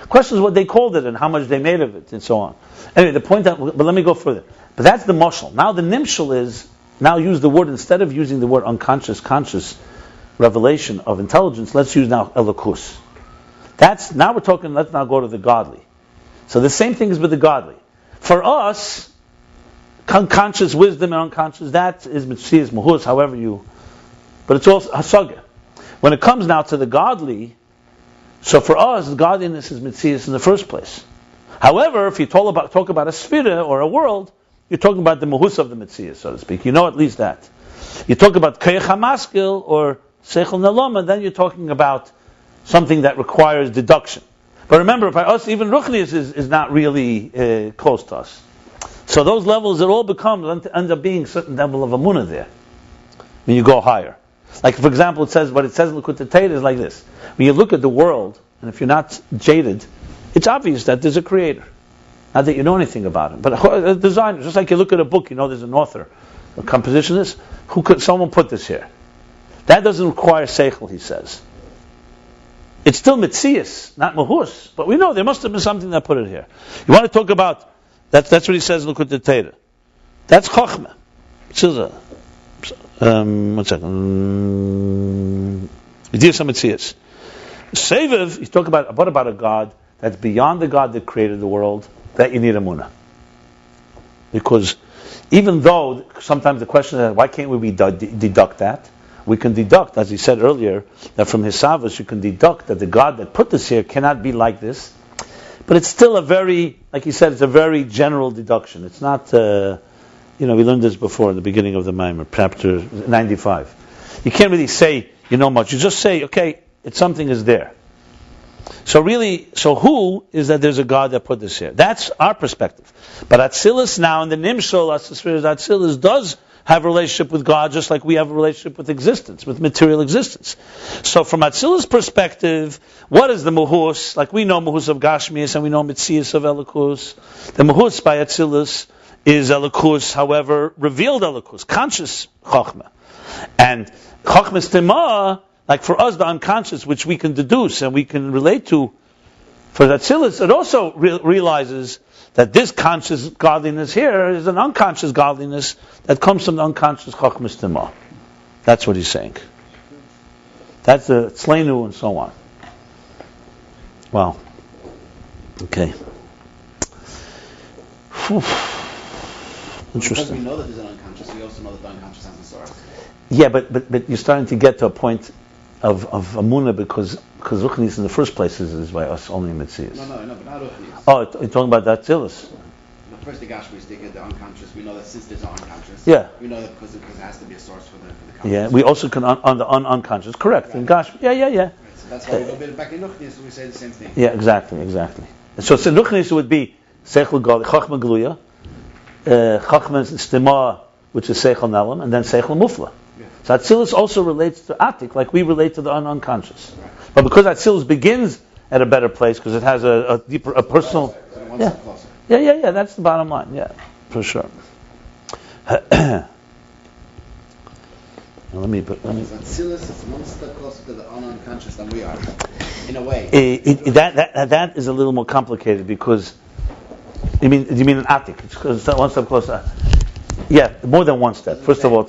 question is what they called it and how much they made of it and so on. Anyway, the point but let me go further. But that's the mashal. Now the nimshal is, now use the word, instead of using the word unconscious, conscious revelation of intelligence, let's use now elokus. Now we're talking, let's now go to the godly. So the same thing is with the godly. For us, conscious wisdom and unconscious, that is mitzias, mehus, however but it's also hasaga. When it comes now to the godly, so for us, godliness is mitzias in the first place. However, if you talk about a sefirah or a world, you're talking about the mehus of the mitzias, so to speak. You know at least that. You talk about koach hamaskil or seichel naloma, then you're talking about something that requires deduction. But remember, by us, even ruchnius is not really close to us. So those levels, it all becomes, ends up being a certain level of amunah there. When you go higher. Like, for example, what it says in Likutei Torah is like this. When you look at the world, and if you're not jaded, it's obvious that there's a creator. Not that you know anything about him. But a designer, just like you look at a book, you know there's an author, a compositionist, someone put this here. That doesn't require seichel, he says. It's still mitzias, not mehus, but we know there must have been something that put it here. You want to talk about, that's what he says in Likutei Torah. That's chokhmah. One second. Yediyas mitzias. Seviv, he's talking about, what about a God that's beyond the God that created the world, that you need emunah. Because even though sometimes the question is, why can't we deduct that? We can deduct, as he said earlier, that from his savos you can deduct that the God that put this here cannot be like this. But it's still a very, like he said, it's a very general deduction. It's not, we learned this before in the beginning of the Maimer, chapter 95. You can't really say you know much. You just say, okay, something is there. So who is that there's a God that put this here? That's our perspective. But Atzilus now, in the Nimshol, Atzilus does have a relationship with God just like we have a relationship with existence, with material existence. So from Atzilus' perspective, what is the mehus? Like we know mehus of Gashmias and we know mitzias of Elikus. The mehus by Atzilus is Elikus, however, revealed Elikus, conscious Chokhmah. And Chokhmah Stima, like for us, the unconscious, which we can deduce and we can relate to, for Atzilus, it also realizes that this conscious godliness here is an unconscious godliness that comes from the unconscious Chokhmah Stima. That's what he's saying. That's the Tzleinu and so on. Wow. Okay. Whew. Interesting. Because we know that there's an unconscious, we also know that the unconscious has a source. Yeah, but you're starting to get to a point of Amunah because Ruchnis in the first place is by us only Metzias. No, but not Ruchnis. Oh, you're talking about that Atzilus. First the Gashmi, they get the unconscious. We know that since there's an unconscious, yeah, we know that because it has to be a source for the conscious. Yeah, we also can on the unconscious. Correct. Right. In Gashmi, yeah. Right, so that's why we go back in Ruchnis, we say the same thing. Yeah, exactly. So Ruchnis would be Seichel Gali, Chokhmah Gluya, Chokhmah Stima, which is Seichel Nelam, and then Seichel Mufla. Yeah. So Atzilus also relates to Atik, like we relate to the unconscious. Right. But because Atzilus begins at a better place, because it has a deeper, a personal. So one step closer. Yeah. That's the bottom line. Yeah, for sure. Let me. Atzilus is one step closer to the unconscious than we are, in a way. That is a little more complicated because. You mean an Atik? It's one step closer. Yeah, more than one step. First of all,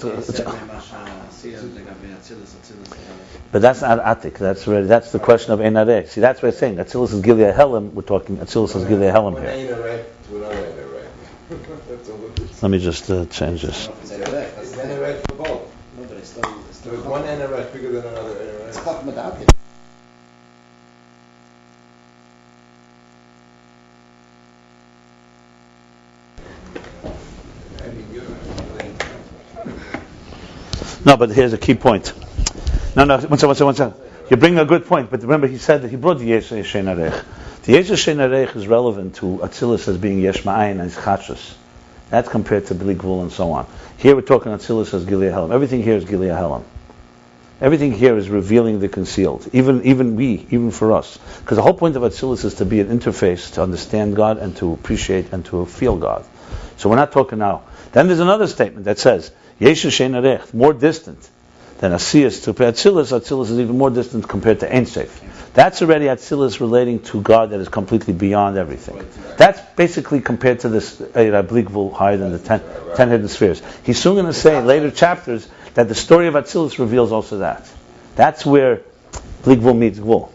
but that's not Atik. That's the question of Einareh. See, that's what I'm saying. Atzilus is Gilead Helam. We're talking Atzilus is Gilead Helam here. Let me just change this. It's Einareh for both. No, but it's still there's one Einareh bigger than another Einareh. It's Chokhmah Daat. No, but here's a key point. No, one second. You bring a good point, but remember he said that he brought the Yesh Shein Arech. The Yesh Shein Arech is relevant to Atzilus as being Yesh Ma'ayin and Chachus. That's compared to Bli Gvul and so on. Here we're talking Atzilus as Gilead Helam. Everything here is Gilead Helam. Everything here is revealing the concealed. Even for us. Because the whole point of Atzilus is to be an interface to understand God and to appreciate and to feel God. So we're not talking now. Then there's another statement that says, Yesh Shein Arech, more distant than Asiyas to Atzilus. Atzilus is even more distant compared to Ein Sof. That's already Atzilus relating to God that is completely beyond everything. That's basically compared to this Bli Gvul higher than the 10 hidden spheres. He's soon going to say in later chapters that the story of Atzilus reveals also that. That's where Bli Gvul meets Gvul.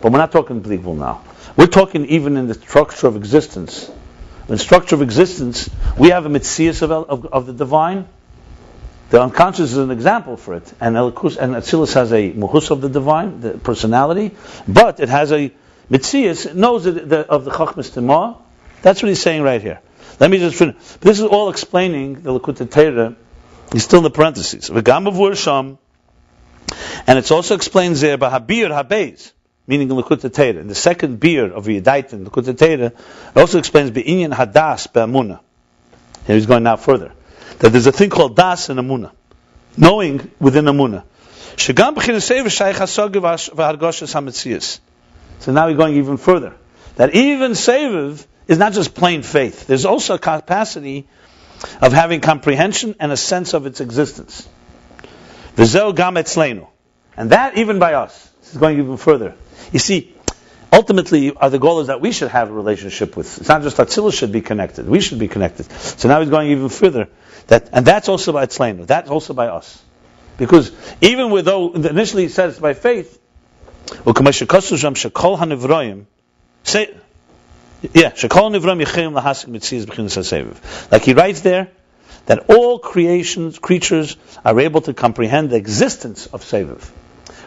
But we're not talking Bli Gvul now. We're talking even in the structure of existence. In the structure of existence, we have a mitzias of the divine. The unconscious is an example for it, and Atzilus has a mehus of the divine, the personality, but it has a mitzias. It knows of the Chokhmah Stima. That's what he's saying right here. Let me just finish. This is all explaining the Likutei Torah. He's still in the parentheses. V'gam avur sham, and it also explains there by habir habeis, meaning in Likutei Torah. In the second bir of Yedayt in Likutei Torah, it also explains be'inyan hadas be'amunah. Here he's going now further. That there's a thing called das and amuna. Knowing within amuna. So now we're going even further. That even seviv is not just plain faith. There's also a capacity of having comprehension and a sense of its existence. V'zeu gam etzleinu. And that even by us. This is going even further. You see, ultimately, the goal is that we should have a relationship with. It's not just Atzilus should be connected. We should be connected. So now he's going even further. And that's also by Etzleinu. That's also by us. Because even though initially he says by faith, like he writes there, that all creatures are able to comprehend the existence of Seviv.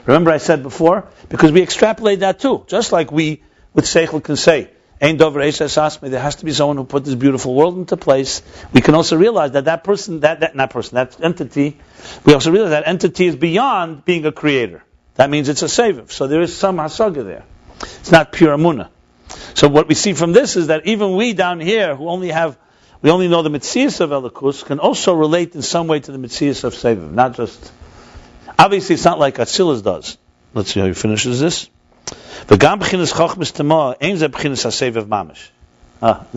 Remember I said before, because we extrapolate that too. Just like we, with Seichel, can say, Ein Dover Eis Asmi, there has to be someone who put this beautiful world into place. We can also realize that that entity, we also realize that entity is beyond being a creator. That means it's a Seviv. So there is some Hasaga there. It's not pure Amunah. So what we see from this is that even we down here, we only know the Metzias of Elikus, can also relate in some way to the Metzias of Seviv. Not just, obviously it's not like Atzilus does. Let's see how he finishes this. Now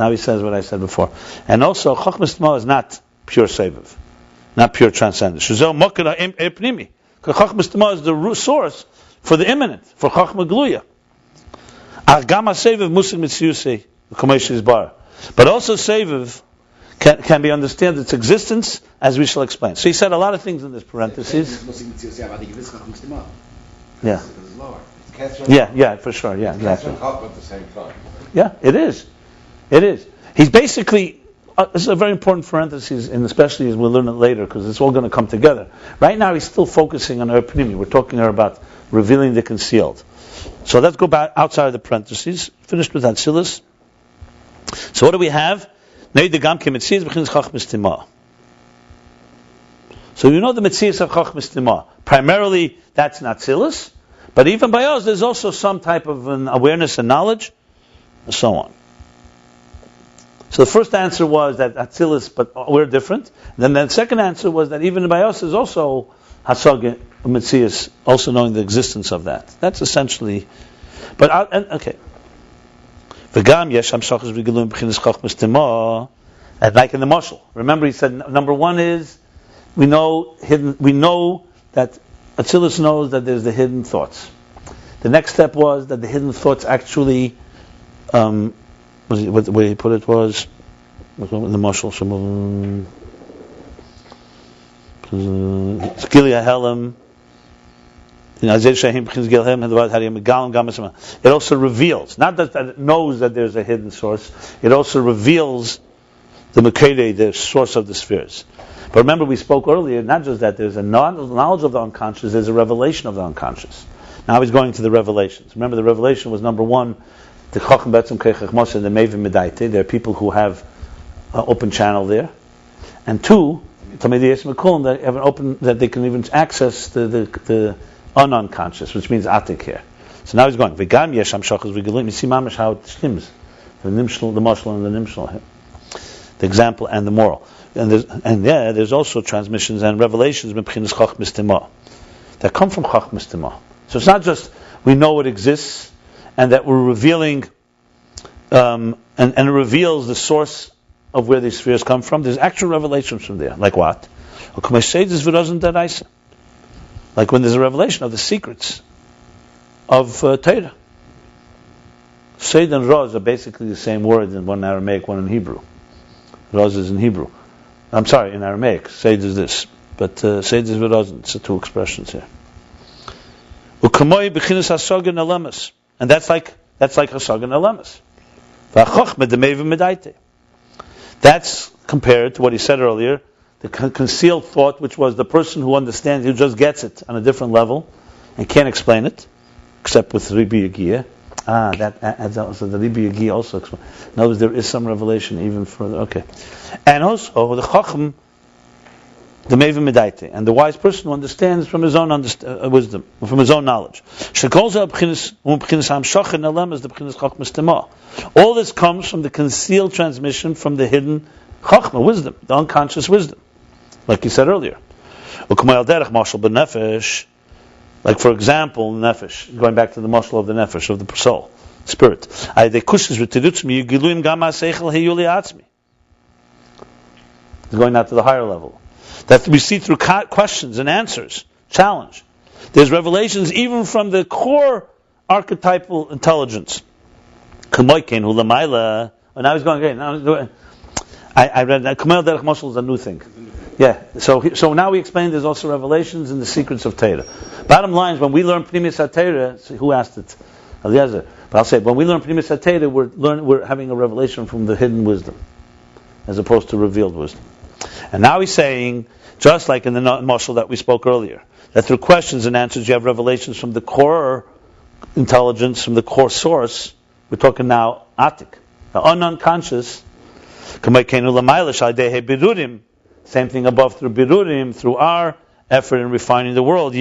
he says what I said before. And also, Chochmas Tama is not pure Seviv, not pure transcendence. Chochmas Tama is the source for the immanent, for Chochma Gluya. But also Seviv can be understood its existence, as we shall explain. So he said a lot of things in this parentheses. Yeah. Yeah, for sure. Yeah, exactly. At the same time. Yeah, it is. He's basically. This is a very important parenthesis, and especially as we'll learn it later, because it's all going to come together. Right now, he's still focusing on Pnimi. We're talking about revealing the concealed. So let's go back outside of the parentheses. Finished with Atzilus. So what do we have? So you know the Metzias of Chochmas Tima. Primarily, that's not Atzilus. But even by us, there's also some type of an awareness and knowledge, and so on. So the first answer was that Atzilus, but we're different. Then the second answer was that even by us is also Hasag Metzias, also knowing the existence of that. That's essentially. But okay. V'gam yesh hamshachas v'gilum b'chinas chochmas tema, and like in the mashal. Remember, he said number one is we know that Atzilus knows that there's the hidden thoughts. The next step was that the hidden thoughts actually, what the way he put it was, in the mashal, Skilya Helam, it also reveals, not that it knows that there's a hidden source, it also reveals the Mekede, the source of the spheres. But remember, we spoke earlier, not just that there's a knowledge of the unconscious, there's a revelation of the unconscious. Now he's going to the revelations. Remember, the revelation was number one, the Chacham Betzim Keichach Moshe and the Mevim Medaite. There are people who have an open channel there. And two, Tamidiyas Mekulim, that have an open, that they can even access the unconscious, which means Atik here. So now he's going, V'gam Yesham Shachas V'gilim. You see mamish how it stems. The Nimshal, the Mashal, and the Nimshal here. The example and the moral. And there's also transmissions and revelations that come from Chochmas Tima. So it's not just we know it exists and that we're revealing, and it reveals the source of where these spheres come from. There's actual revelations from there. Like what? Like when there's a revelation of the secrets of Torah. Seid and Roz are basically the same word in one in Aramaic, one in Hebrew. Roz is in Hebrew. I'm sorry, in Aramaic, Seid is this. But Seid is V'rozin. It's the two expressions here. U'kamoi b'chinas hasaga nelemes. And that's like hasaga nelemes. V'achochma d'mevim medaite. That's compared to what he said earlier, the concealed thought, which was the person who understands, who just gets it on a different level, and can't explain it, except with Rabbi Yagiyah. That adds also the Rabbi Yagiyah also explains. In other words, there is some revelation even further. Okay. And also, the Chacham, the Mevim Medaite, and the wise person who understands from his own wisdom, from his own knowledge. All this comes from the concealed transmission from the hidden Chachma, wisdom, the unconscious wisdom, like you said earlier. Like for example, nefesh, going back to the mashal of the nefesh, of the soul, spirit. Going out to the higher level. That we see through questions and answers, challenge. There's revelations even from the core archetypal intelligence. Now he's going again. I read that Kumail Derech Mashal is a new thing. Yeah. So now we explain there's also revelations in the secrets of Torah. Bottom line is when we learn Pnimis HaTorah, who asked it? Eliezer. But I'll say when we learn Pnimis HaTorah, we're having a revelation from the hidden wisdom, as opposed to revealed wisdom. And now he's saying, just like in the mashal that we spoke earlier, that through questions and answers you have revelations from the core intelligence, from the core source. We're talking now atik, the unconscious. Same thing above through birurim, through our effort in refining the world.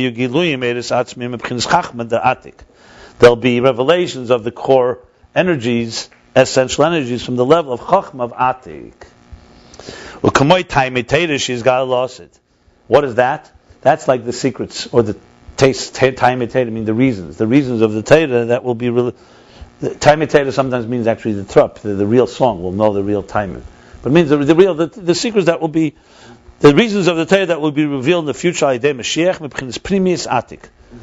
There'll be revelations of the core energies, essential energies from the level of chachma of atik. What is that? That's like the secrets or the taste. Time I mean the reasons of the Torah that will be. Time sometimes means actually the trup, the real song. We'll know the real time. But it means the secrets that will be, the reasons of the Torah that will be revealed in the future. That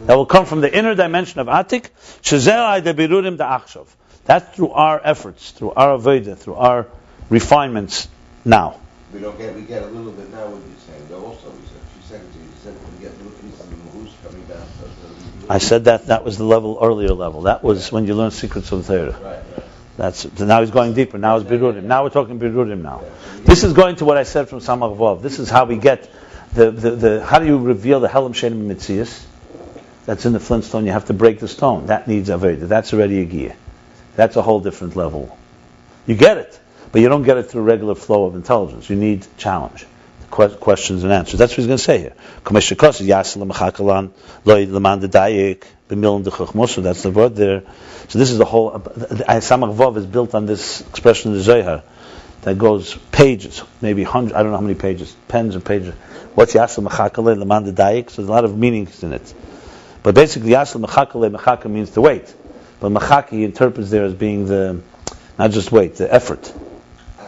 will come from the inner dimension of atik. That's through our efforts, through our avodah, through our refinements now. We get a little bit now what you're saying. Though also, we said a few seconds ago, you said we get little pieces of the mehus coming down. I said that was the earlier level. That was when you learn secrets of the Torah. Right. So now he's going deeper. Now it's birurim. Now we're talking birurim now. This is going to what I said from Samach Vav. This is how we get the how do you reveal the Helam Shenim Mitzias? That's in the flintstone. You have to break the stone. That needs Aveda. That's already a gear. That's a whole different level. You get it. But you don't get it through regular flow of intelligence. You need challenge, questions and answers. That's what he's going to say here. That's the word there. So this is the whole. Samach Vav is built on this expression in the Zohar that goes pages, maybe hundreds. I don't know how many pages, pens and pages. What's Yasel Mechakale Leman Dayik? So there's a lot of meanings in it. But basically, Yasel Mechakale, Mechaka means to wait. But Mechaki interprets there as being not just wait, the effort.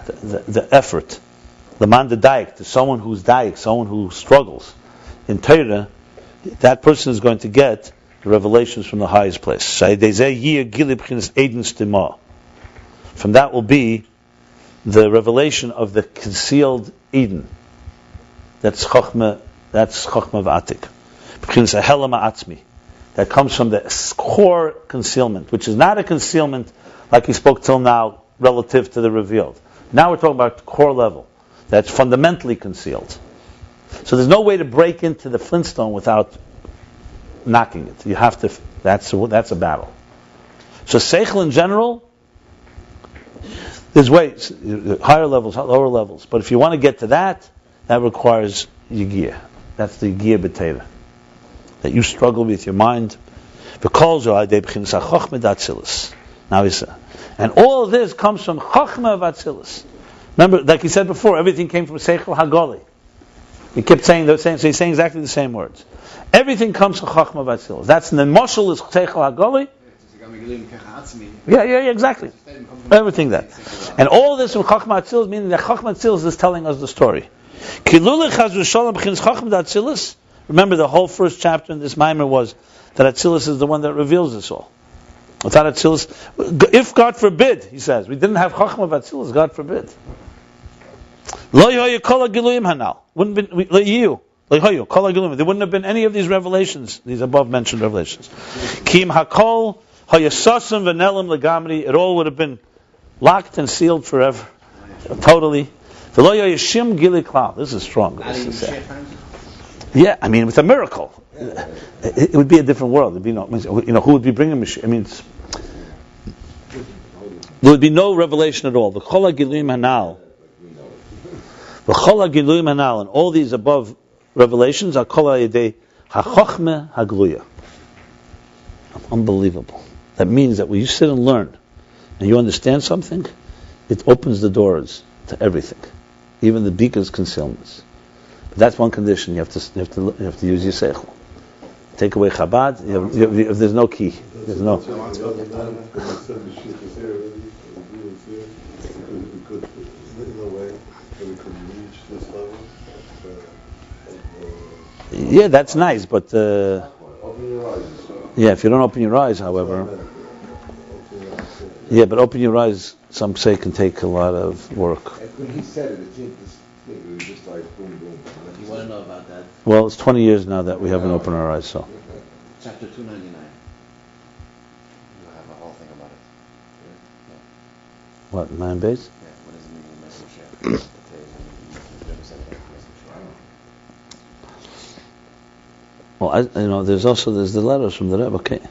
The effort, the man the daik, to someone who's daik, someone who struggles in Torah, that person is going to get the revelations from the highest place. From that will be the revelation of the concealed Eden. That's chachma of atik. That comes from the core concealment, which is not a concealment like he spoke till now relative to the revealed. Now we're talking about the core level that's fundamentally concealed. So there's no way to break into the flintstone without knocking it. You have to. That's a battle. So seichel in general, there's ways, higher levels, lower levels. But if you want to get to that requires yigiyah. That's the yigiyah b'teira. That you struggle with your mind. Now he said. And all of this comes from Chachma of Atzilus. Remember, like he said before, everything came from Seichel Hagoli. He kept saying so he's saying exactly the same words. Everything comes from Chachma of Atzilus. That's in the Moshel is Seichel Hagoli. Yeah, exactly. Everything that. And all this from Chachma Atzilus, meaning that Chachma Atzilus is telling us the story. Remember, the whole first chapter in this Maimer was that Atzilus is the one that reveals this all. Without Atzilus, if God forbid, he says, we didn't have Chachma of Atzilus, God forbid. There wouldn't have been any of these revelations, these above mentioned revelations. It all would have been locked and sealed forever, totally. This is strong. Yeah, I mean, with a miracle, it would be a different world. There'd be who would be bringing Mashiach? I mean, there would be no revelation at all. The Chol HaGiluyim Hanal, and all these above revelations are Kol HaYedei HaChochmeh HaGluya. Unbelievable. That means that when you sit and learn, and you understand something, it opens the doors to everything. Even the beak is concealment. But that's one condition. You have to use your seichel. Take away Chabad. If there's no key, there's no. Yeah, that's nice, but yeah, if you don't open your eyes, however, yeah, but open your eyes, some say, can take a lot of work. When he said it, it was just like boom, boom. You want to know about that? Well, it's 20 years now that we haven't opened our eyes, so. Chapter 299. You have a whole thing about it. What, Ayin Beis? Yeah, what does it mean, mehus? Well, there's the letters from the Rebbe. Okay.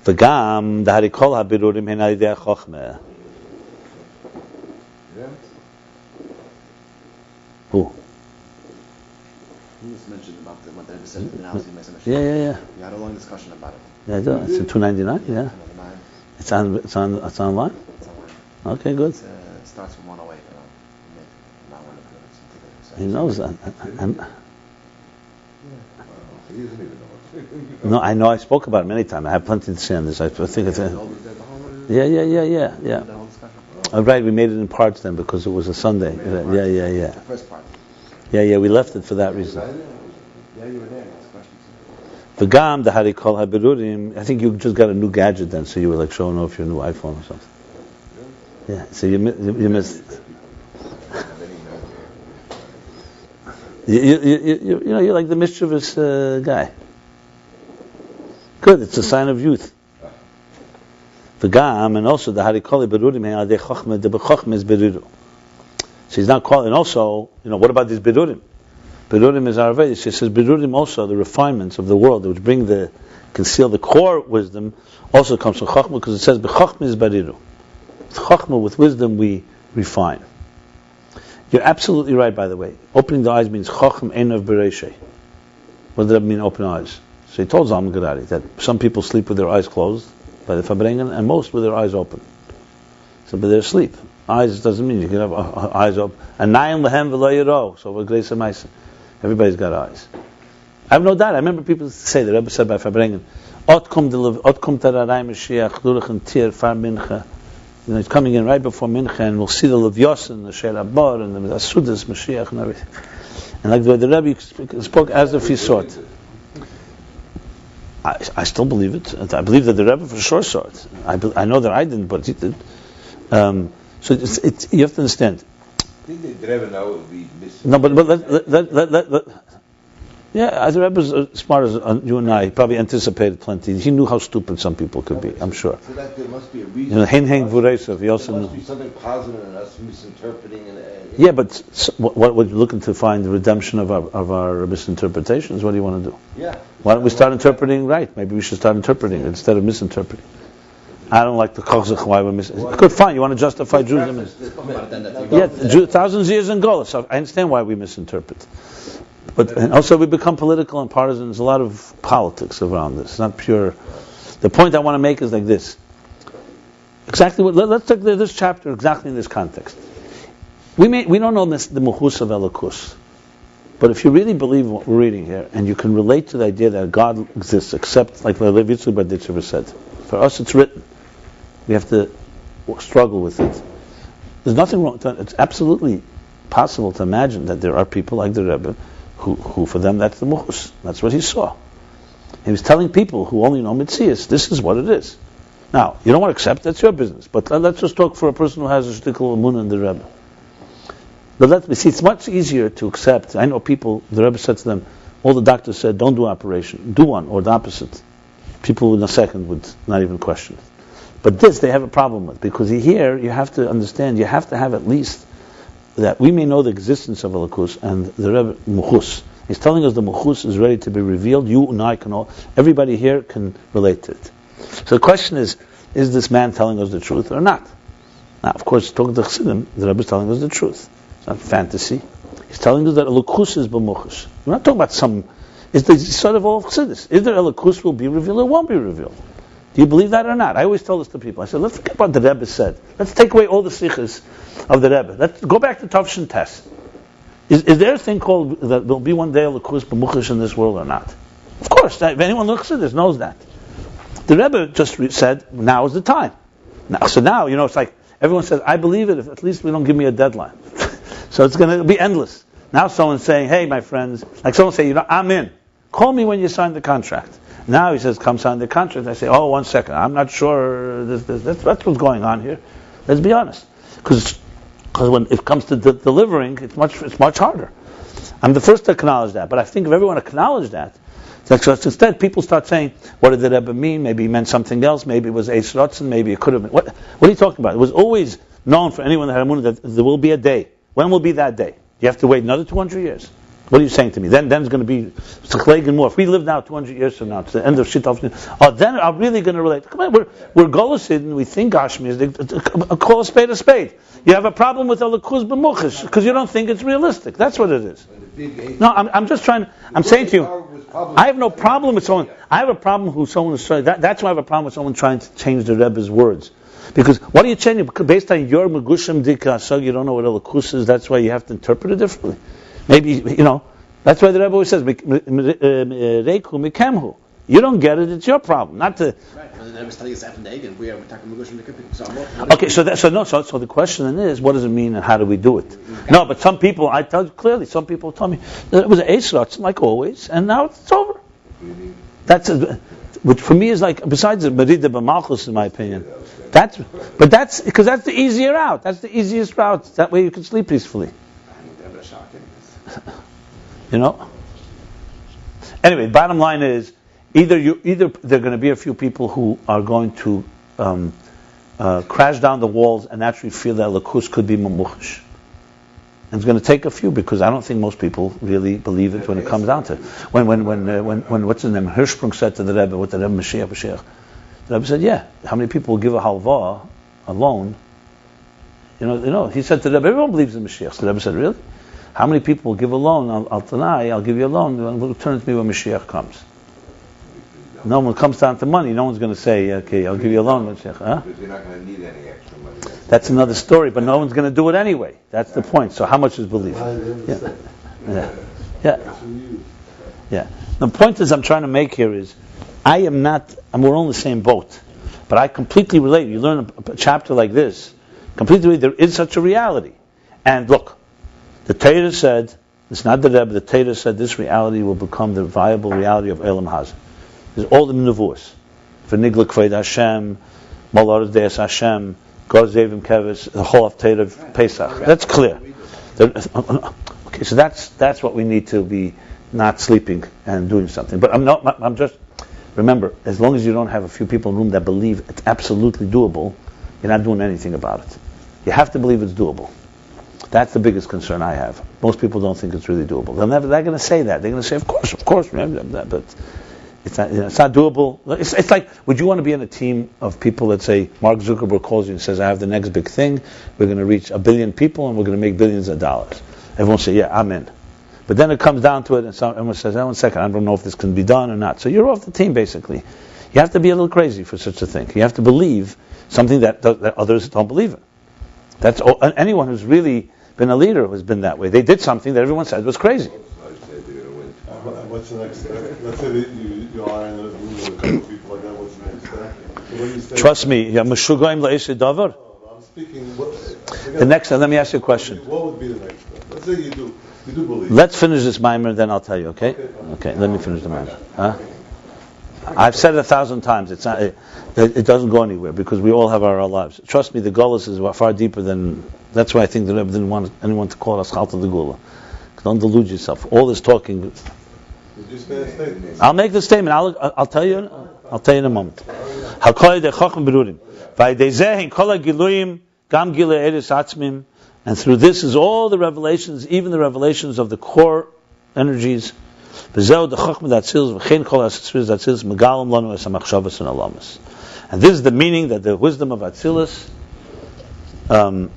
V'gam daharikol habirurim hen al yedei chochmeh. Who? He just mentioned about what the Rebbe said in the house. Yeah. We had a long discussion about it. Yeah, I do. It's in 299. Yeah. It's online. It's online. Okay, good. It starts from 108. He knows that. He doesn't even know. No, I know. I spoke about it many times. I have plenty to say on this. I think it's yeah. Right, we made it in parts then because it was a Sunday. Yeah. The first part. Yeah. We left it for that reason. Yeah, you were there. V'gam daharikol habirurim. I think you just got a new gadget then, so you were like showing off your new iPhone or something. Yeah. So you missed. You're like the mischievous guy. Good, it's a sign of youth. V'gam, and also the harikoli berurim hen adei chochmeh, the bechochem is beriru. So he's not calling. And also, what about these berurim? Berurim is Arvei. She says berurim also, the refinements of the world, which conceal the core wisdom, also comes from chochmeh, because it says bechochem is beriru. With chochmeh, with wisdom, we refine. You're absolutely right, by the way. Opening the eyes means chochem einav bereishei. What does that mean, open eyes? So he told Zalman Gadari that some people sleep with their eyes closed by the Fabrengen, and most with their eyes open. So, but they're asleep. Eyes doesn't mean you can have eyes open. Anayim lehem v'lo yiro. So what Grace Maisa. Everybody's got eyes. I have no doubt. I remember people say, the Rebbe said by Fabrengen, Ot kum tararai Mashiach durach tir far mincha. It's coming in right before mincha, and we'll see the Levyos and the Sheir Abar and the Asudas Mashiach and everything. And like the way the Rabbi spoke as if he saw it. I still believe it. I believe that the Rebbe for sure saw it. I know that I didn't, but he did. So you have to understand. Didn't the Rebbe know it would be missing? No, but yeah, the Rebbe is as smart as you and I. He probably anticipated plenty. He knew how stupid some people could be. I'm sure. So that there must be a reason. He also there knew. must be something positive in us misinterpreting. Yeah, but what we're looking to find the redemption of our misinterpretations. What do you want to do? Yeah. Why don't we start interpreting right? Maybe we should start interpreting it instead of misinterpreting. I don't like the koach why we're misinterpreting. Good, fine. You want to justify Judaism? Yeah, thousands of years in Gola. So I understand why we misinterpret. And also we become political and partisan. There's a lot of politics around this. It's not pure. The point I want to make is like this. Exactly what. Let's take this chapter exactly in this context. We don't know the mehus of Elokus, but if you really believe what we're reading here, and you can relate to the idea that God exists, except like Lev Yitzchak Baditcher said, for us it's written. We have to struggle with it. There's nothing wrong. It's absolutely possible to imagine that there are people like the Rebbe who for them that's the mehus. That's what he saw. He was telling people who only know Mitzias, this is what it is. Now, you don't want to accept, that's your business. But let's just talk for a person who has a shtickle emunah in the Rebbe. But it's much easier to accept. I know people, the Rebbe said to them, all the doctors said, don't do operation, do one, or the opposite. People in a second would not even question it. But this they have a problem with, because here you have to understand, you have to have at least that we may know the existence of Elokus and the Rebbe mehus. He's telling us the mehus is ready to be revealed. You and I can all, everybody here can relate to it. So the question is this man telling us the truth or not? Now, of course, talking to Chassidim, the Rebbe is telling us the truth. It's not fantasy. He's telling us that Elokus is b'mehus. We're not talking about it's the sort of all of Chassidus. Either Elokus will be revealed or won't be revealed. Do you believe that or not? I always tell this to people. I said, let's forget what the Rebbe said. Let's take away all the sikhs of the Rebbe. Let's go back to Tavshin Test. Is there a thing called that there'll be one day a Lakus B'Muchash in this world or not? Of course, if anyone looks at this knows that. The Rebbe just said, now is the time. So now, it's like everyone says, I believe it if at least we don't give me a deadline. So it's going to be endless. Now someone's saying, hey, my friends, like someone say, I'm in. Call me when you sign the contract. Now he says, come sign the contract. I say, 1 second, I'm not sure that's what's going on here. Let's be honest. Because when it comes to delivering, it's much harder. I'm the first to acknowledge that, but I think if everyone acknowledged that, so instead people start saying, what did the Rebbe mean? Maybe he meant something else. Maybe it was Eis Rotzen. Maybe it could have been. What are you talking about? It was always known for anyone that had Emunah that there will be a day. When will be that day? You have to wait another 200 years. What are you saying to me? Then it's going to be Tzachleg more. If we live now 200 years from now, to the end of Shitov, then I'm really going to relate. Come on, we're Golosid and we think Gashmi is call a spade a spade. You have a problem with Alakus B'Muchash because you don't think it's realistic. That's what it is. No, I'm just trying. I'm saying to you, I have no problem with someone. I have a problem with someone is trying. That's why I have a problem with someone trying to change the Rebbe's words. Because what are you changing? Based on your Megushim Dika, so you don't know what Alakus is. That's why you have to interpret it differently. Maybe, that's why the Rebbe always says, Reiku Mikemhu. You don't get it, it's your problem. Not to... Right, and the Rebbe's telling us after the Egan, we're talking Megushim Dika. Okay, so the question then is, what does it mean and how do we do it? No, but some people, I tell you clearly, some people tell me, that it was an Eis Rotzen, like always, and now it's over. Which for me is like, besides the Merida B'Malchus, in my opinion. That's because that's the easier route. That's the easiest route. That way you can sleep peacefully. Anyway, bottom line is either there are going to be a few people who are going to crash down the walls and actually feel that Lakus could be Mamuchash. And it's going to take a few because I don't think most people really believe it when it comes down to it. When what's his name Hirschsprung said to the Rebbe, what the Rebbe Mashiach, the Rebbe said, yeah, how many people will give a halva, a loan? He said to the Rebbe, everyone believes in Mashiach. So the Rebbe said, really? How many people will give a loan? I'll give you a loan. It'll turn to me when Mashiach comes. No one comes down to money. No one's going to say, okay, I'll give you a loan. Mashiach. Huh? Because you're not going to need any extra money. That's another story, but no one's going to do it anyway. That's the point. So how much is belief? Yeah. The point is I'm trying to make here is, we're all in the same boat. But I completely relate. You learn a chapter like this, completely relate. There is such a reality. And look, the Torah said, it's not the Rebbe, the Torah said this reality will become the viable reality of Elam Hazan. There's all the Nevuos. V'nigla Kved Hashem, Malor Deis Hashem, God Zevim Kevis, the whole of Torah of Pesach. That's clear. Okay, so that's what we need to be not sleeping and doing something. But I'm just, remember, as long as you don't have a few people in the room that believe it's absolutely doable, you're not doing anything about it. You have to believe it's doable. That's the biggest concern I have. Most people don't think it's really doable. They're going to say that. They're going to say, of course, but it's not doable. It's like, would you want to be in a team of people that say, Mark Zuckerberg calls you and says, I have the next big thing, we're going to reach 1 billion people and we're going to make billions of dollars. Everyone say, yeah, I'm in. But then it comes down to it and everyone says, 1 second, I don't know if this can be done or not. So you're off the team, basically. You have to be a little crazy for such a thing. You have to believe something that others don't believe in. That's all, anyone who's really been a leader has been that way. They did something that everyone said was crazy. What's the next step? Let's say that you are in a room with a couple of people like that. What's the next step? So what do you say? Trust me. I'm speaking. The next step. Let me ask you a question. What would be the next step? Let's say you do believe. Let's finish this mimer, then I'll tell you. Okay. Let me finish the mimer. Huh? I've said it 1,000 times. It's not. It doesn't go anywhere because we all have our lives. Trust me, the Golas is far deeper than. That's why I think the Rebbe didn't want anyone to call us Chalta the Gula. Don't delude yourself. All this talking. I'll make the statement. I'll tell you. I'll tell you in a moment. And through this is all the revelations, even the revelations of the core energies. And this is the meaning that the wisdom of Atzilus and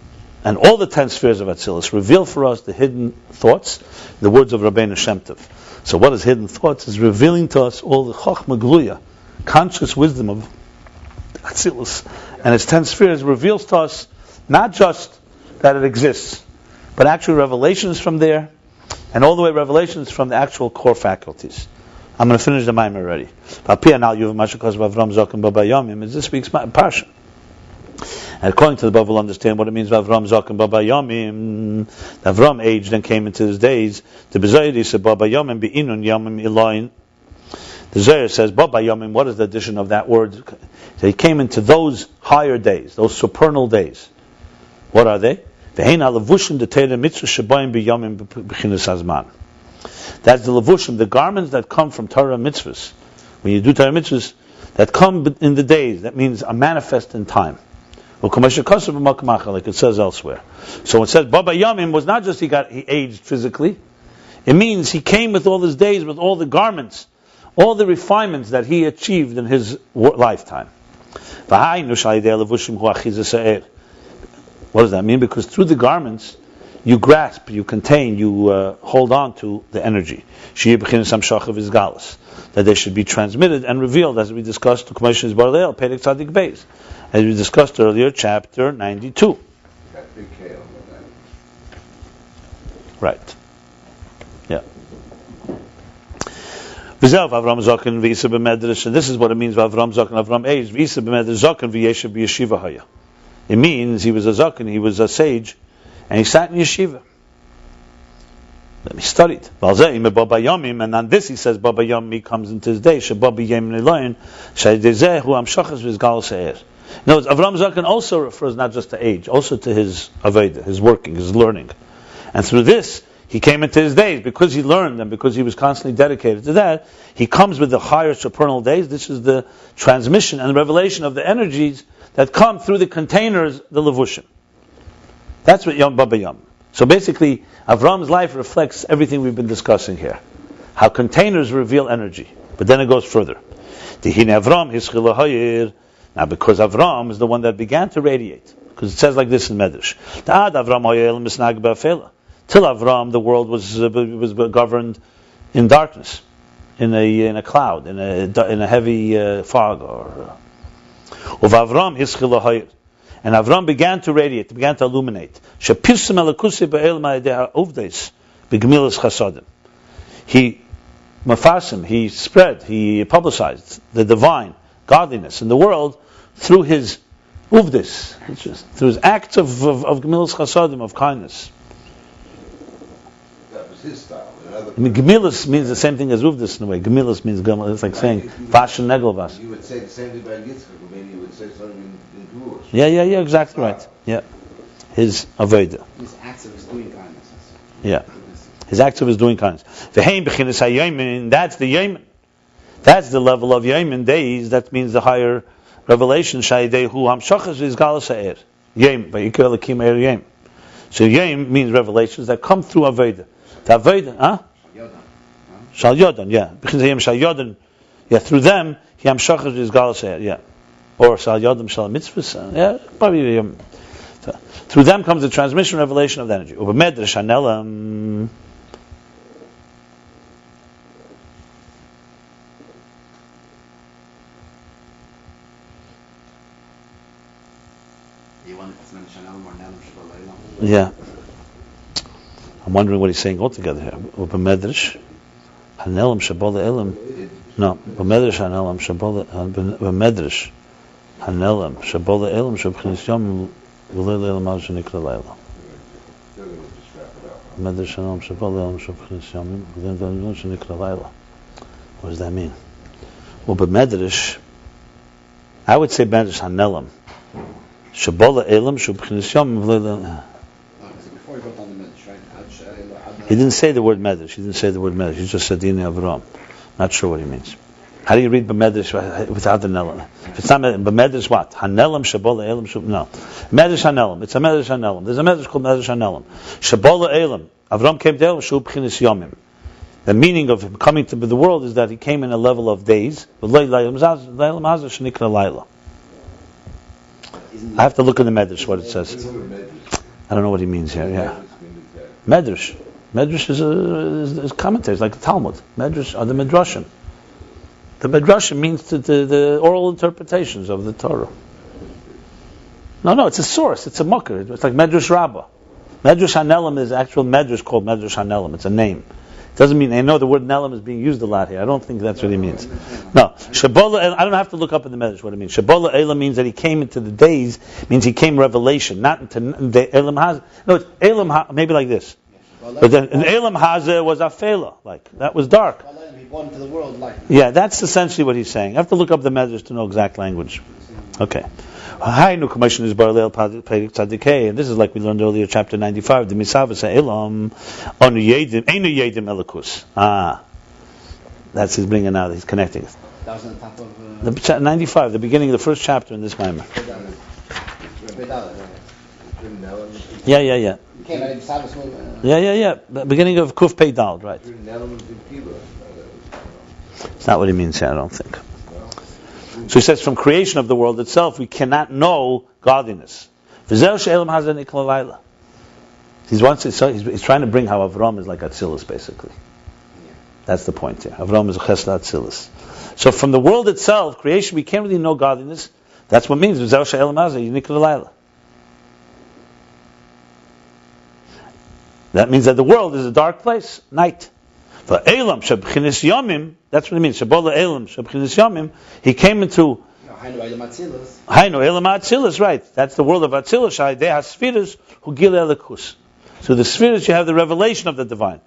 all the 10 spheres of Atzilus reveal for us the hidden thoughts, the words of Rabbeinu Shem Tov. So what is hidden thoughts? Is revealing to us all the Chochma Gluya, conscious wisdom of Atzilus, and its 10 spheres reveals to us not just that it exists, but actual revelations from there, and all the way revelations from the actual core faculties. I'm going to finish the Maimon already. It's this week's Parsha. And according to the Bible, we'll understand what it means by Avram Zokon Baba Yomim. Avram aged and came into his days. The Bezayir said Baba Yomim Be'inun Yomim Eloin. The Zohar says Baba Yomim. What is the addition of that word? So he came into those higher days, those supernal days. What are they? That's the levushim, the garments that come from Torah mitzvahs. When you do Torah mitzvahs, that come in the days, that means are manifest in time. Like it says elsewhere. So it says Baba Yamim was not just he aged physically. It means he came with all his days, with all the garments, all the refinements that he achieved in his lifetime. What does that mean? Because through the garments, you grasp, you contain, you hold on to the energy. That they should be transmitted and revealed, as we discussed, as we discussed earlier, chapter 92. Right. Yeah. And this is what it means by Avram Zokon. Avram age, it means he was a Zokon, he was a sage, and he sat in yeshiva. He studied. And on this he says, Baba Yomi comes into his day. In other words, Avram Zokon also refers not just to age, also to his avodah, his working, his learning. And through this, he came into his days. Because he learned and because he was constantly dedicated to that, he comes with the higher supernal days. This is the transmission and the revelation of the energies that come through the containers, the levushim. That's what Yom Baba Yom. So basically, Avram's life reflects everything we've been discussing here. How containers reveal energy. But then it goes further. Now, because Avram is the one that began to radiate. Because it says like this in Medrash. Till Avram, the world was governed in darkness, in a cloud, in a heavy fog. And Avram began to radiate, began to illuminate. He he spread, he publicized the divine godliness in the world through his uvdis, through his acts of gemilas chasadim, of kindness. That was his style. Gemilas means the same thing as uvdis in a way. Gemilas means it's like saying vashin neglavas. You would say the same thing about Yitzchak, or maybe you would say something in Jewish. Yeah, exactly right. Yeah, his avodah. His acts of his doing kindness. Yeah, his acts of his doing kindness. That's the Yemen. That's the level of Yemen days. That means the higher revelation. Yem. So Yem means revelations that come through avodah. The avodah, Shal Yodan, yeah. Yeah, through them, Yam Shachas is Galas, yeah. Or Shal Yodan, Shal Mitzvahs, yeah, probably. Through them comes the transmission, revelation of the energy. Over Medrash Hanelam. Yeah. I'm wondering what he's saying altogether here. Over Medrash Hanelam Shabola Elam. No, B'medrash Hanelam Shabola B'medrash Hanelam Shabola Elam Shabchinis Yom V'leil Elam Al Shenikra Leila. B'medrash Hanelam Shabola Elam Shabchinis Yom V'leil Elam Al Shenikra Leila. What does that mean? Well, B'medrash, I would say B'medrash Hanelam Shabola Elam Shabchinis Yom V'leil Elam. Before he wrote down the Medrash, right? He didn't say the word Medrash. He just said Dini Avram. Not sure what he means. How do you read B'medrash without the Nelam? If it's not B'medrash, what? Hanelam Shabola Elam Shub? No. Medrash Hanelam. It's a Medrash Hanelam. There's a Medrash called Medrash Hanelam. Shabola Elam. Avram came to Elam Shub B'chinis Yomim. The meaning of him coming to the world is that he came in a level of days. I have to look in the Medrash what it says. I don't know what he means here. Yeah. Medrash is commentaries like the Talmud. Medrash are the Midrashim. The Midrash means the oral interpretations of the Torah. No, it's a source. It's a mucker. It's like Medrash Rabbah. Medrash Hanelim is actual Medrash called Medrash Hanelim. It's a name. It doesn't mean, I know the word Nelim is being used a lot here. I don't think that's what he means. No. Shabola, I don't have to look up in the Medrash what it means. Shabola Elam means that he came into the days, means he came revelation, not into Elam Hazeh. No, it's Elam, maybe like this. But then Elam Hazeh was Afela, like, that was dark. Into the world like. Yeah, that's essentially what he's saying. I have to look up the Medrash to know exact language. Okay. And this is like we learned earlier, chapter 95. The misavas ha'elam onu yedim einu yedim elikus. That's he's bringing out. He's connecting it. That was on top of 95, the beginning of the first chapter in this Maimer. Yeah. The beginning of Kuf Pei Dal, right? It's not what he means here, I don't think. So he says, from creation of the world itself, we cannot know godliness. He's trying to bring how Avram is like Atzilus, basically. That's the point here. Avram is a Chesed Atzilus. So from the world itself, creation, we can't really know godliness. That's what it means. That means that the world is a dark place, night. For Elam Shabchinis Yomim, that's what it means. Shabola Elam Shabchinis Yomim, he came into Hainu Elam Atzilus, right? That's the world of Atzilus. They have Sefirot who gil elikus. So the Sefirot, you have the revelation of the divine.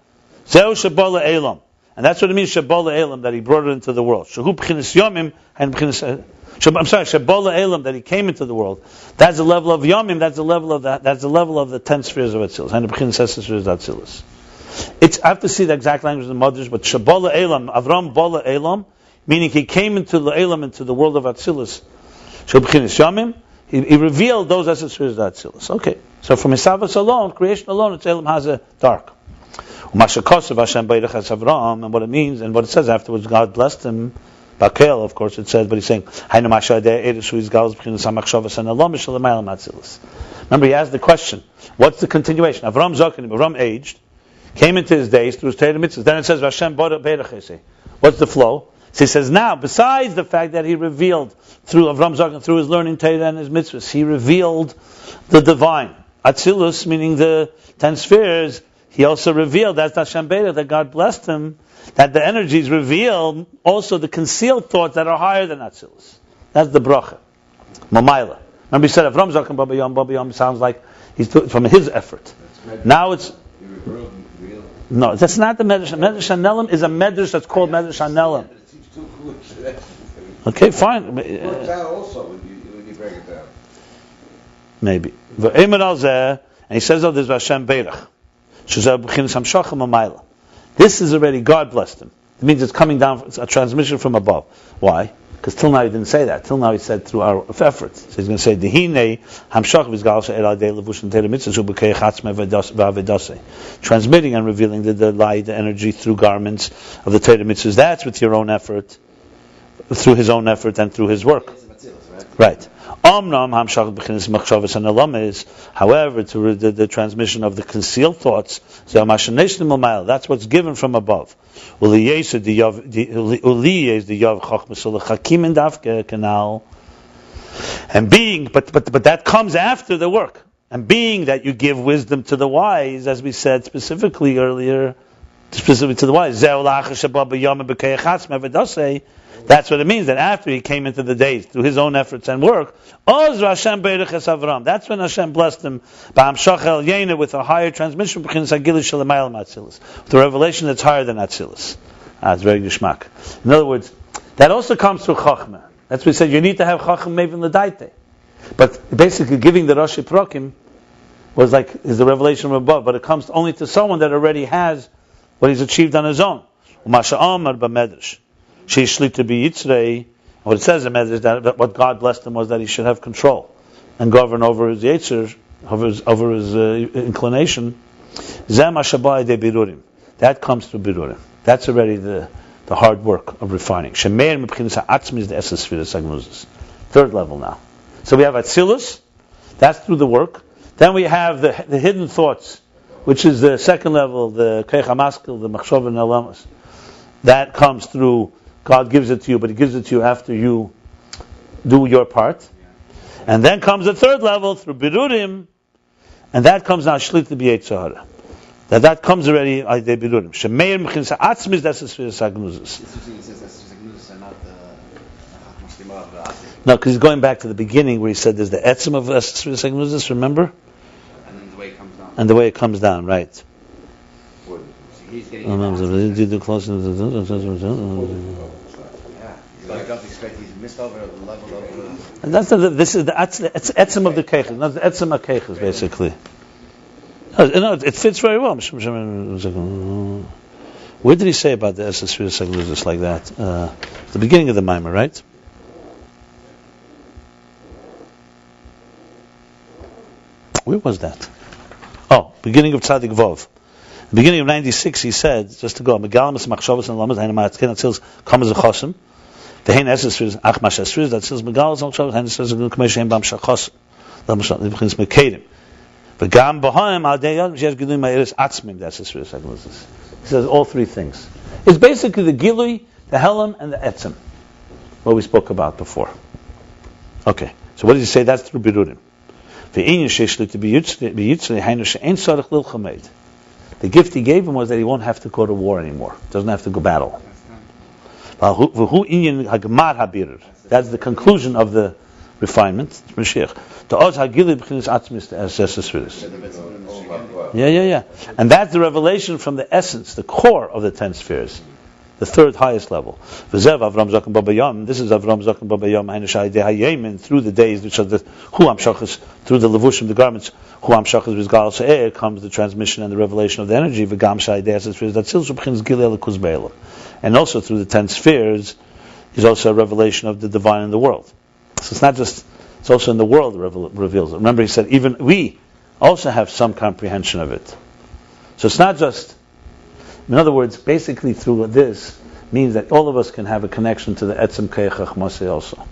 Zeu Shabola Elam, and that's what it means. Shabola Elam, that he brought it into the world. Shahu Bchinis Yomim and Bchinis. Shabola Elam, that he came into the world. That's the level of Yomim. That's the level of that. That's the level of the 10 spheres of Atzilus. And Bchinis Sefirot Atzilus. I have to see the exact language of the mothers, but Shabola Elam, Avram Bola Elam, meaning he came into the Elam, into the world of Atzilus. Shabchinis Yomim, he revealed those Sefirot Atzilus. Okay, so from Hisavas alone, creation alone, it's Elam Hazeh dark. And what it means, and what it says afterwards, God blessed him. Bakel, of course, it says, but he's saying, remember, he asked the question, what's the continuation? Avram Zokon, Avram aged, came into his days through his Torah mitzvahs. Then it says, Hashem Beirachese. What's the flow? So he says, now, besides the fact that he revealed through Avram Zokon, through his learning Torah and his mitzvahs, he revealed the divine. Atzilus, meaning the 10 spheres, he also revealed, that's Hashem Beirach, that God blessed him, that the energies reveal also the concealed thoughts that are higher than Atzilus. That's the bracha. Mamaila. Remember he said, Avram Zokon Baba Yom sounds like he's from his effort. Now it's no, that's not the Medrash. Medrash Hanelim is a Medrash that's called Medrash Hanelim. Okay, fine. Also, when you break it down. Maybe. And he says, oh, there's Hashem Beirach. This is already, God blessed him. It means it's coming down, it's a transmission from above. Why? Because till now he didn't say that. Till now he said through our efforts. So he's going to say, Dehine hamshach v'zgal she'el adei levush Torah mitzvahs u'b'kei chatzmei v'avedasei. Transmitting and revealing the light, the energy through garments of the Torah mitzvahs. That's with your own effort, through his own effort and through his work. Right. However, to the transmission of the concealed thoughts, that's what's given from above. And being, but that comes after the work. And being that you give wisdom to the wise, as we said specifically earlier, specifically to the wise, that's what it means, that after he came into the days through his own efforts and work, that's when Hashem blessed him with a higher transmission, with the revelation that's higher than Atzilus. It's very geschmack. In other words, that also comes through Chachma. That's what we said, you need to have Chacham Mevin L'daite. But basically giving the Rashi Prokim is the revelation from above, but it comes only to someone that already has what he's achieved on his own. What it says in Medrash, that what God blessed him was that he should have control and govern over his yetzer, over his inclination. That comes through birurim. That's already the hard work of refining. Third level now. So we have Atzilus, that's through the work. Then we have the hidden thoughts, which is the second level, the koach, the machshava and alamas. That comes through God gives it to you, but He gives it to you after you do your part. And then comes the third level through birurim, and that comes now shlita b'yetzer hara. That comes already by the birurim. Shemeir mechinsa atzmis, that's the Sefirah Sagnuzis. No, because he's going back to the beginning where he said there's the etzim of Sefirah Sagnuzis, remember? And then the way it comes down. And the way it comes down, right. So he's getting it he's missed over the level of and this is the etzim of the keches, not the etzim of keches, basically. No, it fits very well. Where did he say about the Sefirah Sagnuzis like that? The beginning of the Maimer, right? Where was that? Oh, beginning of Tzadik Vov. The beginning of 96, he said, just to go, Megalamas Machshavas and Lamas, Haina Ma'atken, Atzils, Kamas Achosim, the Hain Esesfiz, Ach Mash Esfiz, Atzils, Megalamas Machshavas, Haina Esesfiz, Kamesh Hain Bam Shachos, Lamas Shachos, Mekedim. But Gam Bahaim, Al Deyad, Mishaz Gilui Ma'iris Atzmim, that's Sefirah Sagnuzis. He says all three things. It's basically the Gilui, the Helam, and the Etzim, what we spoke about before. Okay, so what did he say? That's through Birurim. The gift he gave him was that he won't have to go to war anymore. Doesn't have to go battle. That's the conclusion of the refinement. Yeah. And that's the revelation from the essence, the core of the 10 spheres. The third highest level. This is Avram Zokon Babayam through the days which are the Huam Shachas, through the Levushim, the garments, Huam Shachas Vizgal Se'er, comes the transmission and the revelation of the energy, V'gam Sha'ideh spheres, that Silshu B'chins Gilei L'Kuz Be'ela. And also through the 10 spheres is also a revelation of the divine in the world. So it's not just, it's also in the world reveals it. Remember he said, even we also have some comprehension of it. So it's not just, in other words, basically through this means that all of us can have a connection to the Etzem Keich Chachmasei also.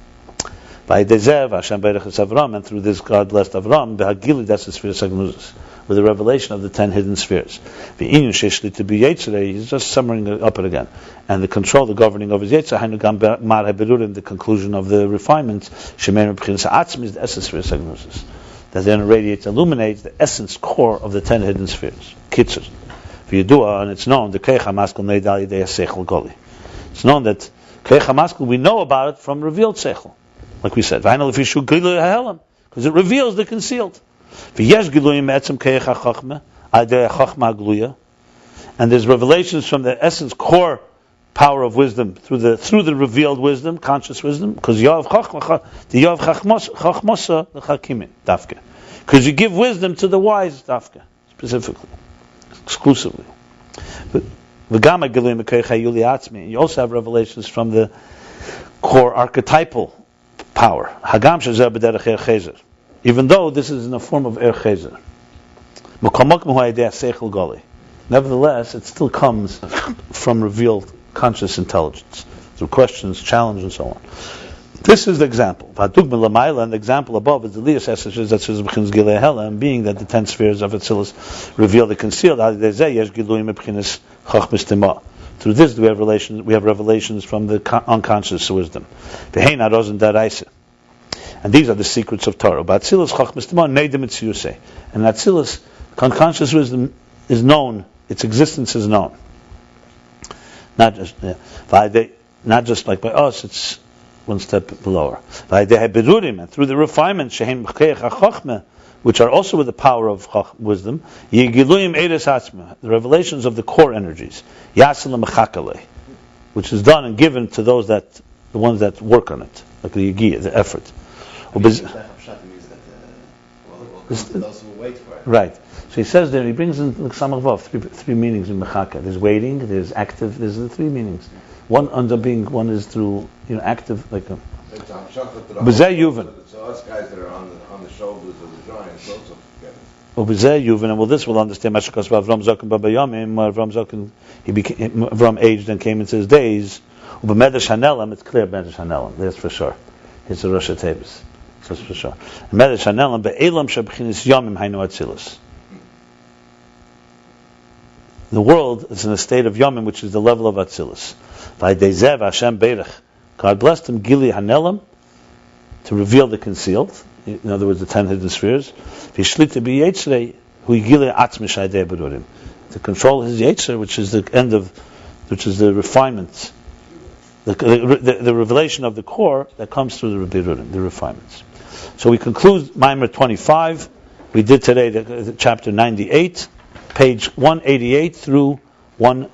By Dezev, Hashem Bereches Avram, and through this God blessed Avram, Behagili, that's the Sefirah Sagnuzis, with the revelation of the 10 hidden spheres. The Inyan Sheshli to be Yetzireh, he's just summing it up again. And the control, the governing of his Yetzireh, Hainugam Mar HaBerurim, the conclusion of the refinements, Shemer B'chinas Ha'atzmi is the essence Sefirah Sagnuzis. That then radiates, illuminates the essence, core of the 10 hidden spheres. Kitzur. And it's known the Koach HaMaskal Neidal Yidei HaSeichel Goli. It's known that Koach HaMaskal, we know about it from revealed Seichel, like we said, because it reveals the concealed. And there's revelations from the essence, core power of wisdom through the revealed wisdom, conscious wisdom, because the Yav Chachmasa the Chakimin Dafke, because you give wisdom to the wise Dafke specifically. Exclusively. But you also have revelations from the core archetypal power. Even though this is in the form of Er Chezer. Nevertheless, it still comes from revealed conscious intelligence, through questions, challenge, and so on. This is the example. And the example above is the yediyas esses that says b'chinas gilei helam, being that the 10 spheres of Atzilus reveal the concealed. Through this we have revelations from the unconscious wisdom. And these are the secrets of Torah. And Atzilus, unconscious wisdom is known, its existence is known. Not just like by us, it's one step lower. And through the refinements, which are also with the power of wisdom, the revelations of the core energies, which is done and given to those the ones that work on it, like the yediyas, the effort. Right. So he says there, he brings in Samach Vav, three meanings in Mechaka. There's waiting, there's active, there's the three meanings. One is through, active, like a... B'zeh Yuvan. So us guys that are on the shoulders of the giants also get it. B'zeh Yuvan, and this will understand Mashakas Avram Zokon Babayamim, Avram Zokon, Avram aged and came into his days. U'b'medrash Hanelam, it's clear Medrash Hanelam, that's for sure. It's a Rosh Hashanah, that's for sure. Medrash Hanelam, be'elam sheb'chinis yamim hainu Atzilus. The world is in a state of Yomim, which is the level of Atzilus. By Dezev Hashem Beirech, God blessed him, Gili Hanelim, to reveal the concealed, in other words, the 10 hidden spheres. Vishlita B'Yetzrei, Hu Gili Atzmi Shaydei Berurim, to control his Yetzer, which is the end of, which is the refinement, the revelation of the core that comes through the Berurim, the refinements. So we conclude Maimer 25. We did today the chapter 98, page 188 through 1